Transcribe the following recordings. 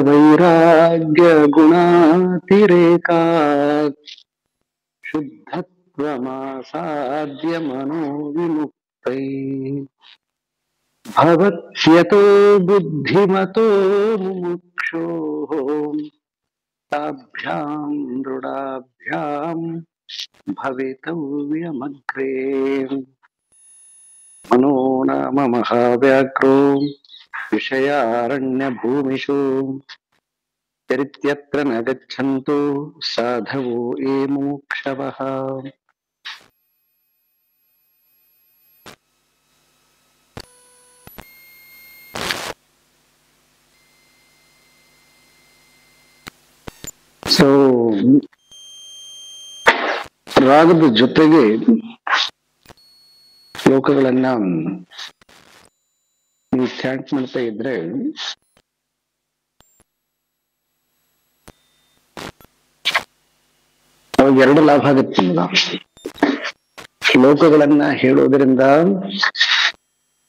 ವೈರಾಗ್ಯ ಗುಣಾತಿರೇಕಾ ಶುದ್ಧತ್ವಮಾಸಾದ್ಯ ಮನೋ ವಿಮುಕ್ತೈ ಭವತ್ಯತೋ ಬುದ್ಧಿಮತೋ ಮುಮುಕ್ಷೋಃ ತಾಭ್ಯಾಂ ದೃಢಾಭ್ಯಾಂ ಭವಿತವ್ಯಮಗ್ರೇ ಮನೋ ನಾಮ ಮಹಾವ್ಯಾಘ್ರೋ ವಿಷಯಾರಣ್ಯ ಭೂಮಿಷು ಚರಿತ್ಯತ್ರ ನ ಗಚ್ಚಂತು ಸಾಧವೋ ಯೇ ಮುಮುಕ್ಷವಃ. ಸೊ ರಾಗದ ಜೊತೆಗೆ ಶ್ಲೋಕಗಳನ್ನ ನೀವು ಚಾಟ್ ಮಾಡ್ತಾ ಇದ್ರೆ ಅವಾಗ ಎರಡು ಲಾಭ ಆಗುತ್ತೆ ನಿಮ್ಗೆ. ಶ್ಲೋಕಗಳನ್ನ ಹೇಳೋದ್ರಿಂದ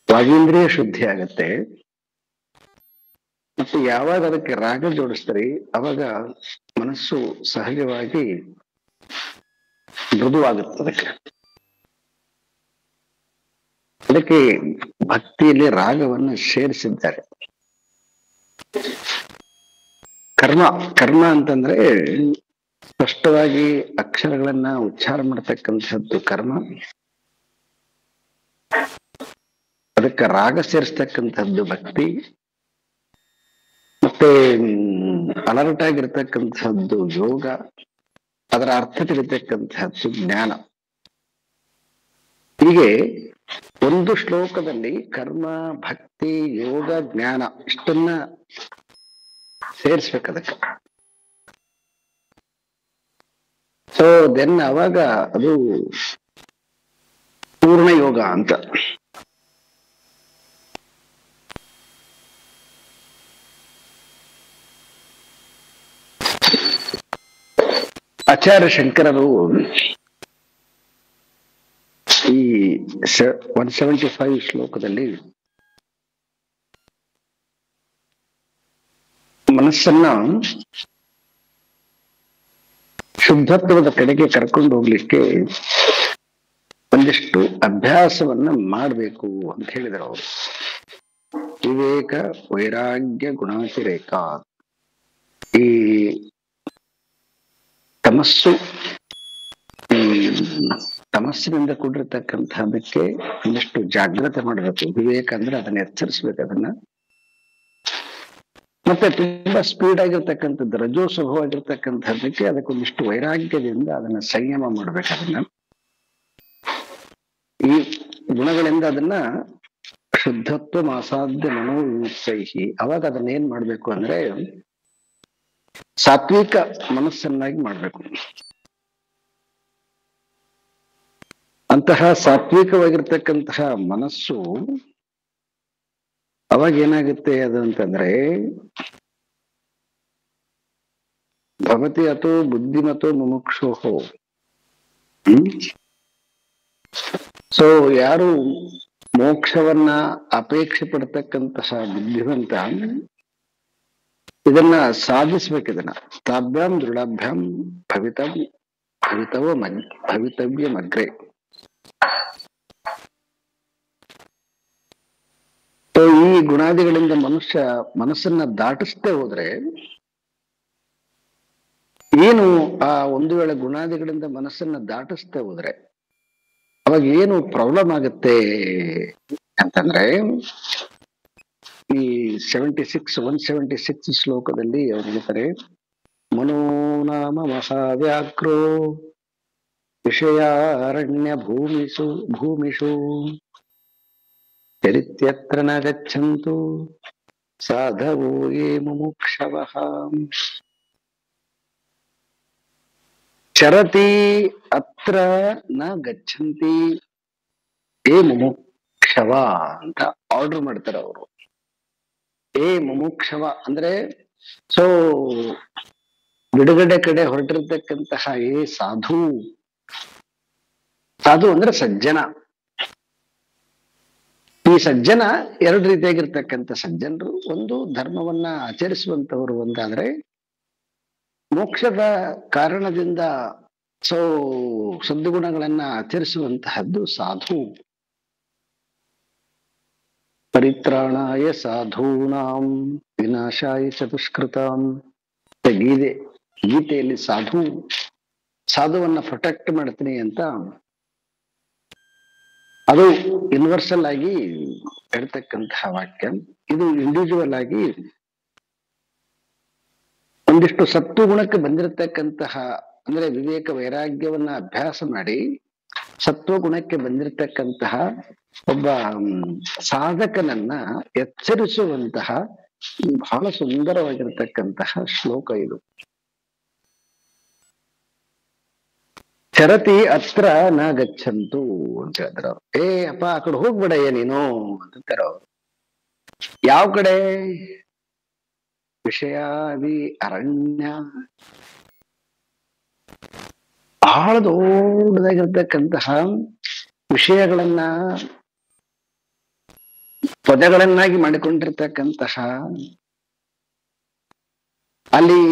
ವಾಗೀಂದ್ರಿಯ ಶುದ್ಧಿ ಆಗತ್ತೆ, ಮತ್ತೆ ಯಾವಾಗ ಅದಕ್ಕೆ ರಾಗ ಜೋಡಿಸ್ತೀರಿ ಅವಾಗ ಮನಸ್ಸು ಸಹಜವಾಗಿ ಮೃದುವಾಗುತ್ತೆ. ಅದಕ್ಕೆ ಭಕ್ತಿಯಲ್ಲಿ ರಾಗವನ್ನು ಸೇರಿಸಿದ್ದಾರೆ. ಕರ್ಮ ಅಂತಂದ್ರೆ ಸ್ಪಷ್ಟವಾಗಿ ಅಕ್ಷರಗಳನ್ನ ಉಚ್ಚಾರ ಮಾಡ್ತಕ್ಕಂಥದ್ದು ಕರ್ಮ. ಅದಕ್ಕೆ ರಾಗ ಸೇರಿಸ್ತಕ್ಕಂಥದ್ದು ಭಕ್ತಿ. ಮತ್ತೆ ಅಲರ್ಟ್ ಆಗಿರ್ತಕ್ಕಂಥದ್ದು ಯೋಗ, ಅದರ ಅರ್ಥ ತಿಳಿತಕ್ಕಂಥದ್ದು ಜ್ಞಾನ. ಹೀಗೆ ಒಂದು ಶ್ಲೋಕದಲ್ಲಿ ಕರ್ಮ, ಭಕ್ತಿ, ಯೋಗ, ಜ್ಞಾನ ಇಷ್ಟನ್ನ ಸೇರಿಸ್ಬೇಕು ಅದಕ್ಕೆ. ಸೊ ದೆನ್ ಅವಾಗ ಅದು ಪೂರ್ಣ ಯೋಗ ಅಂತ. ಆಚಾರ್ಯ ಶಂಕರರು ಈ 175 ಶ್ಲೋಕದಲ್ಲಿ ಮನಸ್ಸನ್ನ ಶುದ್ಧತ್ವದ ಕಡೆಗೆ ಕರ್ಕೊಂಡು ಹೋಗ್ಲಿಕ್ಕೆ ಒಂದಿಷ್ಟು ಅಭ್ಯಾಸವನ್ನ ಮಾಡಬೇಕು ಅಂತ ಹೇಳಿದರು ಅವರು. ವಿವೇಕ ವೈರಾಗ್ಯ ಗುಣಾತಿರೇಕ. ಈ ತಮಸ್ಸಿನಿಂದ ಕೂಡಿರ್ತಕ್ಕಂಥದಕ್ಕೆ ಒಂದಿಷ್ಟು ಜಾಗ್ರತೆ ಮಾಡಬೇಕು. ವಿವೇಕ ಅಂದ್ರೆ ಅದನ್ನ ಎಚ್ಚರಿಸ್ಬೇಕು ಅದನ್ನ. ಮತ್ತೆ ತುಂಬಾ ಸ್ಪೀಡ್ ಆಗಿರ್ತಕ್ಕಂಥದ್ದು ರಜೋ ಸ್ವಭಾವವಾಗಿರ್ತಕ್ಕಂಥದ್ದಕ್ಕೆ ಅದಕ್ಕೊಂದಿಷ್ಟು ವೈರಾಗ್ಯದಿಂದ ಅದನ್ನ ಸಂಯಮ ಮಾಡ್ಬೇಕು. ಅದನ್ನ ಈ ಗುಣಗಳಿಂದ ಅದನ್ನ ಶುದ್ಧತ್ವ ಅಸಾಧ್ಯ ಮನೋ ವಿಮುಕ್ತೈಹಿ. ಅವಾಗ ಅದನ್ನ ಏನ್ ಮಾಡ್ಬೇಕು ಅಂದ್ರೆ ಸಾತ್ವಿಕ ಮನಸ್ಸನ್ನಾಗಿ ಮಾಡ್ಬೇಕು. ಅಂತಹ ಸಾತ್ವಿಕವಾಗಿರ್ತಕ್ಕಂತಹ ಮನಸ್ಸು ಅವಾಗ ಏನಾಗುತ್ತೆ ಅದು ಅಂತಂದ್ರೆ ಭವತಿ ಅಥೋ ಬುದ್ಧಿಮತೋ ಮುಮುಕ್ಷೋಹೋ. ಸೊ ಯಾರು ಮೋಕ್ಷವನ್ನ ಅಪೇಕ್ಷೆ ಪಡ್ತಕ್ಕಂತಹ ಬುದ್ಧಿವಂತ ಇದನ್ನ ಸಾಧಿಸ್ಬೇಕು. ಇದನ್ನ ತಾಭ್ಯಾಂ ದೃಢಾಭ್ಯಾಂ ಭವಿತವ್ಯಮಗ್ರೆ. ಈ ಗುಣಾದಿಗಳಿಂದ ಮನುಷ್ಯ ಮನಸ್ಸನ್ನ ದಾಟಿಸ್ತೇ ಹೋದ್ರೆ ಏನು ಆ ಒಂದು ವೇಳೆ ಗುಣಾದಿಗಳಿಂದ ಮನಸ್ಸನ್ನ ದಾಟಿಸ್ತೇ ಹೋದ್ರೆ ಅವಾಗ ಏನು ಪ್ರಾಬ್ಲಮ್ ಆಗುತ್ತೆ ಅಂತಂದ್ರೆ ಈ 176 ಶ್ಲೋಕದಲ್ಲಿ ಅವ್ರು ಹೇಳ್ತಾರೆ, ಮನೋ ನಾಮ ಮಹಾವ್ಯಾಘ್ರೋ ವಿಷಯಾರಣ್ಯ ಭೂಮಿಷು ಚರಿತ್ಯತ್ರ ನ ಗಚ್ಚಂತು ಸಾಧವೋ ಯೇ ಮುಮುಕ್ಷವಃ. ಚರತಿ ಅತ್ರ ನ ಗಚ್ಚಂತಿ ಯೇ ಮುಮುಕ್ಷವ ಅಂತ ಆರ್ಡರ್ ಮಾಡ್ತಾರೆ ಅವರು. ಏ ಮುಮುಕ್ಷವ ಅಂದ್ರೆ ಸೊ ಬಿಡುಗಡೆ ಕಡೆ ಹೊರಟಿರ್ತಕ್ಕಂತಹ ಏ ಸಾಧು. ಸಾಧು ಅಂದ್ರೆ ಸಜ್ಜನ. ಈ ಸಜ್ಜನ ಎರಡು ರೀತಿಯಾಗಿರ್ತಕ್ಕಂಥ ಸಜ್ಜನರು. ಒಂದು ಧರ್ಮವನ್ನ ಆಚರಿಸುವಂತವರು ಒಂದಾದ್ರೆ, ಮೋಕ್ಷದ ಕಾರಣದಿಂದ ಸೊ ಸದ್ಗುಣಗಳನ್ನ ಆಚರಿಸುವಂತಹದ್ದು ಸಾಧು. ಪರಿತ್ರಾಣಾಯ ಸಾಧೂನಾಂ ವಿನಾಶಾಯ ಚತುಷ್ಕೃತಾಂ. ಗೀತೆಯಲ್ಲಿ ಸಾಧುವನ್ನ ಪ್ರೊಟೆಕ್ಟ್ ಮಾಡ್ತೀನಿ ಅಂತ, ಅದು ಯೂನಿವರ್ಸಲ್ ಆಗಿ ಹೇಳ್ತಕ್ಕಂತಹ ವಾಕ್ಯ. ಇದು ಇಂಡಿವಿಜುವಲ್ ಆಗಿ ಒಂದಿಷ್ಟು ಸತ್ವ ಗುಣಕ್ಕೆ ಬಂದಿರತಕ್ಕಂತಹ, ಅಂದ್ರೆ ವಿವೇಕ ವೈರಾಗ್ಯವನ್ನ ಅಭ್ಯಾಸ ಮಾಡಿ ಸತ್ವ ಗುಣಕ್ಕೆ ಬಂದಿರತಕ್ಕಂತಹ ಒಬ್ಬ ಸಾಧಕನನ್ನ ಎಚ್ಚರಿಸುವಂತಹ ಬಹಳ ಸುಂದರವಾಗಿರತಕ್ಕಂತಹ ಶ್ಲೋಕ ಇದು. ಚರತಿ ಅತ್ರ ನ ಗಚ್ಚಂತು ಅಂತ ಹೇಳಿದ್ರ. ಅಪ್ಪ ಆ ಕಡೆ ಹೋಗ್ಬಿಡಯ್ಯ ನೀನು ಅಂತಾರ ಅವ್ರು. ಯಾವ ಕಡೆ? ವಿಷಯಾದಿ ಅರಣ್ಯ. ಬಹಳ ದೊಡ್ಡದಾಗಿರ್ತಕ್ಕಂತಹ ವಿಷಯಗಳನ್ನ ಪದಗಳನ್ನಾಗಿ ಮಾಡಿಕೊಂಡಿರ್ತಕ್ಕಂತಹ ಅಲ್ಲಿ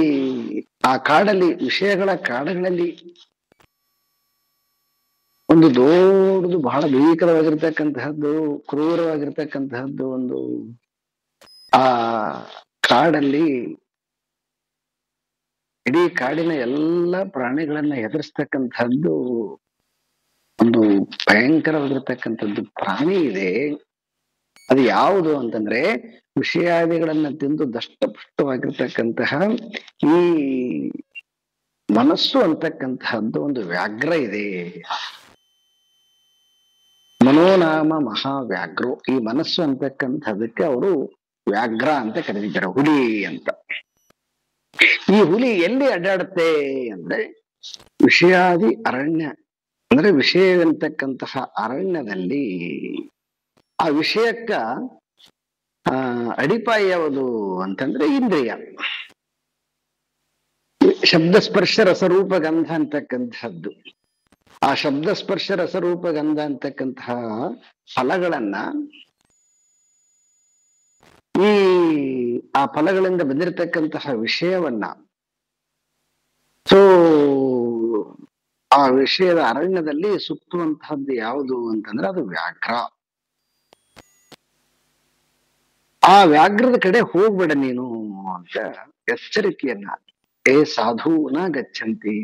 ಆ ಕಾಡಲ್ಲಿ, ವಿಷಯಗಳ ಕಾಡುಗಳಲ್ಲಿ ಒಂದು ದೊಡ್ಡದು ಬಹಳ ಭೀಕರವಾಗಿರ್ತಕ್ಕಂತಹದ್ದು, ಕ್ರೂರವಾಗಿರ್ತಕ್ಕಂತಹದ್ದು ಒಂದು ಆ ಕಾಡಲ್ಲಿ ಇಡೀ ಕಾಡಿನ ಎಲ್ಲ ಪ್ರಾಣಿಗಳನ್ನ ಎದುರಿಸ್ತಕ್ಕಂಥದ್ದು ಒಂದು ಭಯಂಕರವಾಗಿರ್ತಕ್ಕಂಥದ್ದು ಪ್ರಾಣಿ ಇದೆ. ಅದು ಯಾವುದು ಅಂತಂದ್ರೆ, ವಿಷಯಾದಿಗಳನ್ನ ತಿಂದು ದಷ್ಟಪುಷ್ಟವಾಗಿರ್ತಕ್ಕಂತಹ ಈ ಮನಸ್ಸು ಅಂತಕ್ಕಂತಹದ್ದು ಒಂದು ವ್ಯಾಘ್ರ ಇದೆ. ಮನೋನಾಮ ಮಹಾವ್ಯಾಘ್ರೋ. ಈ ಮನಸ್ಸು ಅಂತಕ್ಕಂಥದಕ್ಕೆ ಅವರು ವ್ಯಾಘ್ರ ಅಂತ ಕರೆದಿದ್ದಾರೆ, ಹುಲಿ ಅಂತ. ಈ ಹುಲಿ ಎಲ್ಲಿ ಅಡ್ಡಾಡುತ್ತೆ ಅಂದ್ರೆ ವಿಷಯಾದಿ ಅರಣ್ಯ, ಅಂದ್ರೆ ವಿಷಯವಂತಕ್ಕಂತಹ ಅರಣ್ಯದಲ್ಲಿ. ಆ ವಿಷಯಕ್ಕ ಅಡಿಪಾಯ ಯಾವುದು ಅಂತಂದ್ರೆ ಇಂದ್ರಿಯ. ಶಬ್ದ ಸ್ಪರ್ಶ ರಸರೂಪ ಗಂಧ ಅಂತಕ್ಕಂಥದ್ದು. ಆ ಶಬ್ದ ಸ್ಪರ್ಶ ರಸರೂಪ ಗಂಧ ಅಂತಕ್ಕಂತಹ ಫಲಗಳನ್ನ, ಆ ಫಲಗಳಿಂದ ಬಂದಿರತಕ್ಕಂತಹ ವಿಷಯವನ್ನ, ಸೊ ಆ ವಿಷಯದ ಅರಣ್ಯದಲ್ಲಿ ಸುತ್ತುವಂತಹದ್ದು ಯಾವುದು ಅಂತಂದ್ರೆ ಅದು ವ್ಯಾಘ್ರ. ಆ ವ್ಯಾಘ್ರದ ಕಡೆ ಹೋಗ್ಬೇಡ ನೀನು ಅಂತ ಎಚ್ಚರಿಕೆಯನ್ನ. ಸಾಧು ನ ಗಚ್ಚಂತಿ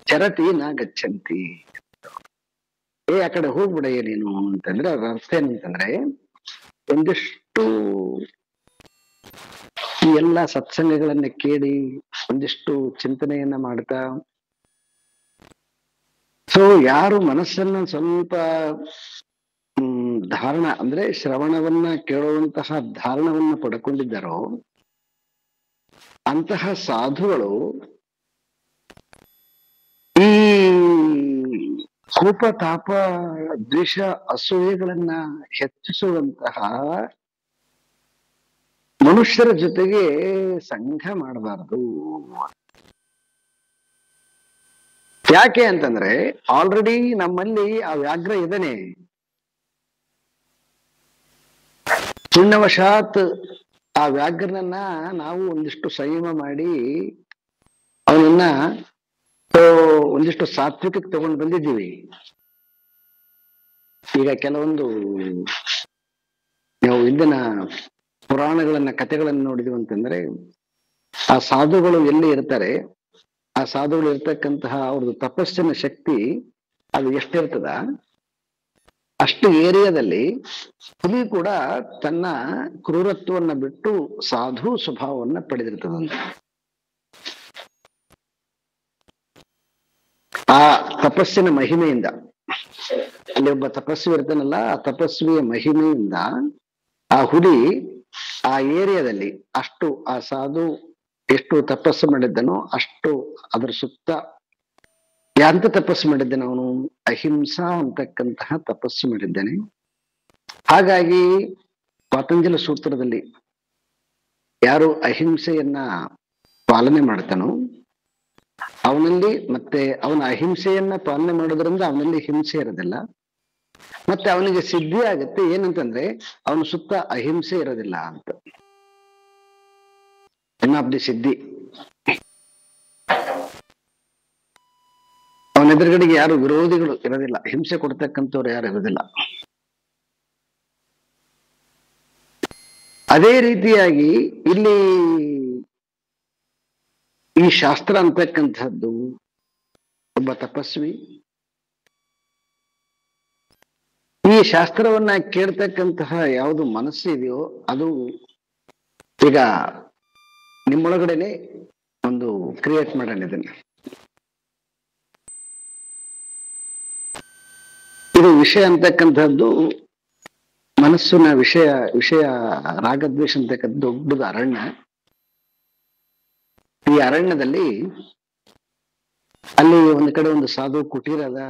ಚರತಿ ನ ಗಚ್ಚಂತಿ. ಆ ಕಡೆ ಹೋಗ್ಬಿಡಯ್ಯ ನೀನು ಅಂತಂದ್ರೆ ಅದ್ರ ಅರ್ಥ ಏನಂತಂದ್ರೆ, ಒಂದಿಷ್ಟು ಈ ಎಲ್ಲ ಸತ್ಸಂಗಗಳನ್ನ ಕೇಳಿ ಒಂದಿಷ್ಟು ಚಿಂತನೆಯನ್ನ ಮಾಡ್ತಾ, ಸೊ ಯಾರು ಮನಸ್ಸನ್ನ ಸ್ವಲ್ಪ ಧಾರಣ ಅಂದ್ರೆ ಶ್ರವಣವನ್ನ ಕೇಳುವಂತಹ ಧಾರಣವನ್ನ ಪಡ್ಕೊಂಡಿದ್ದಾರೋ ಅಂತಹ ಸಾಧುಗಳು ಈ ಕೋಪ ತಾಪ ದ್ವೇಷ ಅಸೂಯೆಗಳನ್ನ ಹೆಚ್ಚಿಸುವಂತಹ ಮನುಷ್ಯರ ಜೊತೆಗೆ ಸಂಘ ಮಾಡಬಾರದು. ಯಾಕೆ ಅಂತಂದ್ರೆ ಆಲ್ರೆಡಿ ನಮ್ಮಲ್ಲಿ ಆ ವ್ಯಾಘ್ರ ಇದ್ದಾನೆ. ಪುಣ್ಯವಶಾತ್ ಆ ವ್ಯಾಘ್ರನನ್ನ ನಾವು ಒಂದಿಷ್ಟು ಸಂಯಮ ಮಾಡಿ ಅವನನ್ನ ಒಂದಿಷ್ಟು ಸಾತ್ವಿಕಕ್ಕೆ ತಗೊಂಡು ಬಂದಿದ್ದೀವಿ. ಈಗ ಕೆಲವೊಂದು ನಾವು ಇಂದಿನ ಪುರಾಣಗಳನ್ನ ಕಥೆಗಳನ್ನ ನೋಡಿದ್ವಿ ಅಂತಂದ್ರೆ, ಆ ಸಾಧುಗಳು ಎಲ್ಲಿ ಇರ್ತಾರೆ, ಆ ಸಾಧುಗಳು ಇರ್ತಕ್ಕಂತಹ ಅವ್ರದ್ದು ತಪಸ್ಸಿನ ಶಕ್ತಿ ಅದು ಎಷ್ಟಿರ್ತದ ಅಷ್ಟು ಏರಿಯಾದಲ್ಲಿ ಹುಲಿ ಕೂಡ ತನ್ನ ಕ್ರೂರತ್ವವನ್ನ ಬಿಟ್ಟು ಸಾಧು ಸ್ವಭಾವವನ್ನ ಪಡೆದಿರ್ತದಂತ. ಆ ತಪಸ್ಸಿನ ಮಹಿಮೆಯಿಂದ, ಅಲ್ಲಿ ಒಬ್ಬ ತಪಸ್ವಿ ಇರ್ತಾನಲ್ಲ, ಆ ತಪಸ್ವಿಯ ಮಹಿಮೆಯಿಂದ ಆ ಹುಲಿ ಆ ಏರಿಯಾದಲ್ಲಿ ಅಷ್ಟು, ಆ ಸಾಧು ಎಷ್ಟು ತಪಸ್ಸು ಮಾಡಿದ್ದನೋ ಅಷ್ಟು ಅದರ ಸುತ್ತ ಯಾಂತ ತಪಸ್ಸು ಮಾಡಿದ್ದಾನೆ ಅವನು, ಅಹಿಂಸಾ ಅಂತಕ್ಕಂತಹ ತಪಸ್ಸು ಮಾಡಿದ್ದಾನೆ. ಹಾಗಾಗಿ ಪಾತಂಜಲ ಸೂತ್ರದಲ್ಲಿ ಯಾರು ಅಹಿಂಸೆಯನ್ನ ಪಾಲನೆ ಮಾಡ್ತಾನೋ ಅವನಲ್ಲಿ, ಮತ್ತೆ ಅವನ ಅಹಿಂಸೆಯನ್ನ ಪಾಲನೆ ಮಾಡೋದ್ರಿಂದ ಅವನಲ್ಲಿ ಹಿಂಸೆ ಇರೋದಿಲ್ಲ. ಮತ್ತೆ ಅವನಿಗೆ ಸಿದ್ಧಿ ಆಗುತ್ತೆ ಏನಂತಂದ್ರೆ ಅವನ ಸುತ್ತ ಅಹಿಂಸೆ ಇರೋದಿಲ್ಲ ಅಂತ. ಒನ್ ಆಫ್ ದಿ ಸಿದ್ಧಿ. ಅವನ ಎದುರುಗಡೆಗೆ ಯಾರು ವಿರೋಧಿಗಳು ಇರೋದಿಲ್ಲ, ಹಿಂಸೆ ಕೊಡ್ತಕ್ಕಂಥವ್ರು ಯಾರು ಇರೋದಿಲ್ಲ. ಅದೇ ರೀತಿಯಾಗಿ ಇಲ್ಲಿ ಈ ಶಾಸ್ತ್ರ ಅಂತಕ್ಕಂಥದ್ದು ಒಬ್ಬ ತಪಸ್ವಿ ಈ ಶಾಸ್ತ್ರವನ್ನ ಕೇಳ್ತಕ್ಕಂತಹ ಯಾವುದು ಮನಸ್ಸು ಇದೆಯೋ ಅದು ಈಗ ನಿಮ್ಮೊಳಗಡೆನೆ ಒಂದು ಕ್ರಿಯೇಟ್ ಮಾಡೋಣ ಇದನ್ನ. ಇದು ವಿಷಯ ಅಂತಕ್ಕಂಥದ್ದು ಮನಸ್ಸಿನ ವಿಷಯ ರಾಗದ್ವೇಷ ಅಂತಕ್ಕಂಥ ದೊಡ್ಡದು ಅರಣ್ಯ. ಈ ಅರಣ್ಯದಲ್ಲಿ ಅಲ್ಲಿ ಒಂದು ಕಡೆ ಒಂದು ಸಾಧು ಕುಟೀರ ಅದ,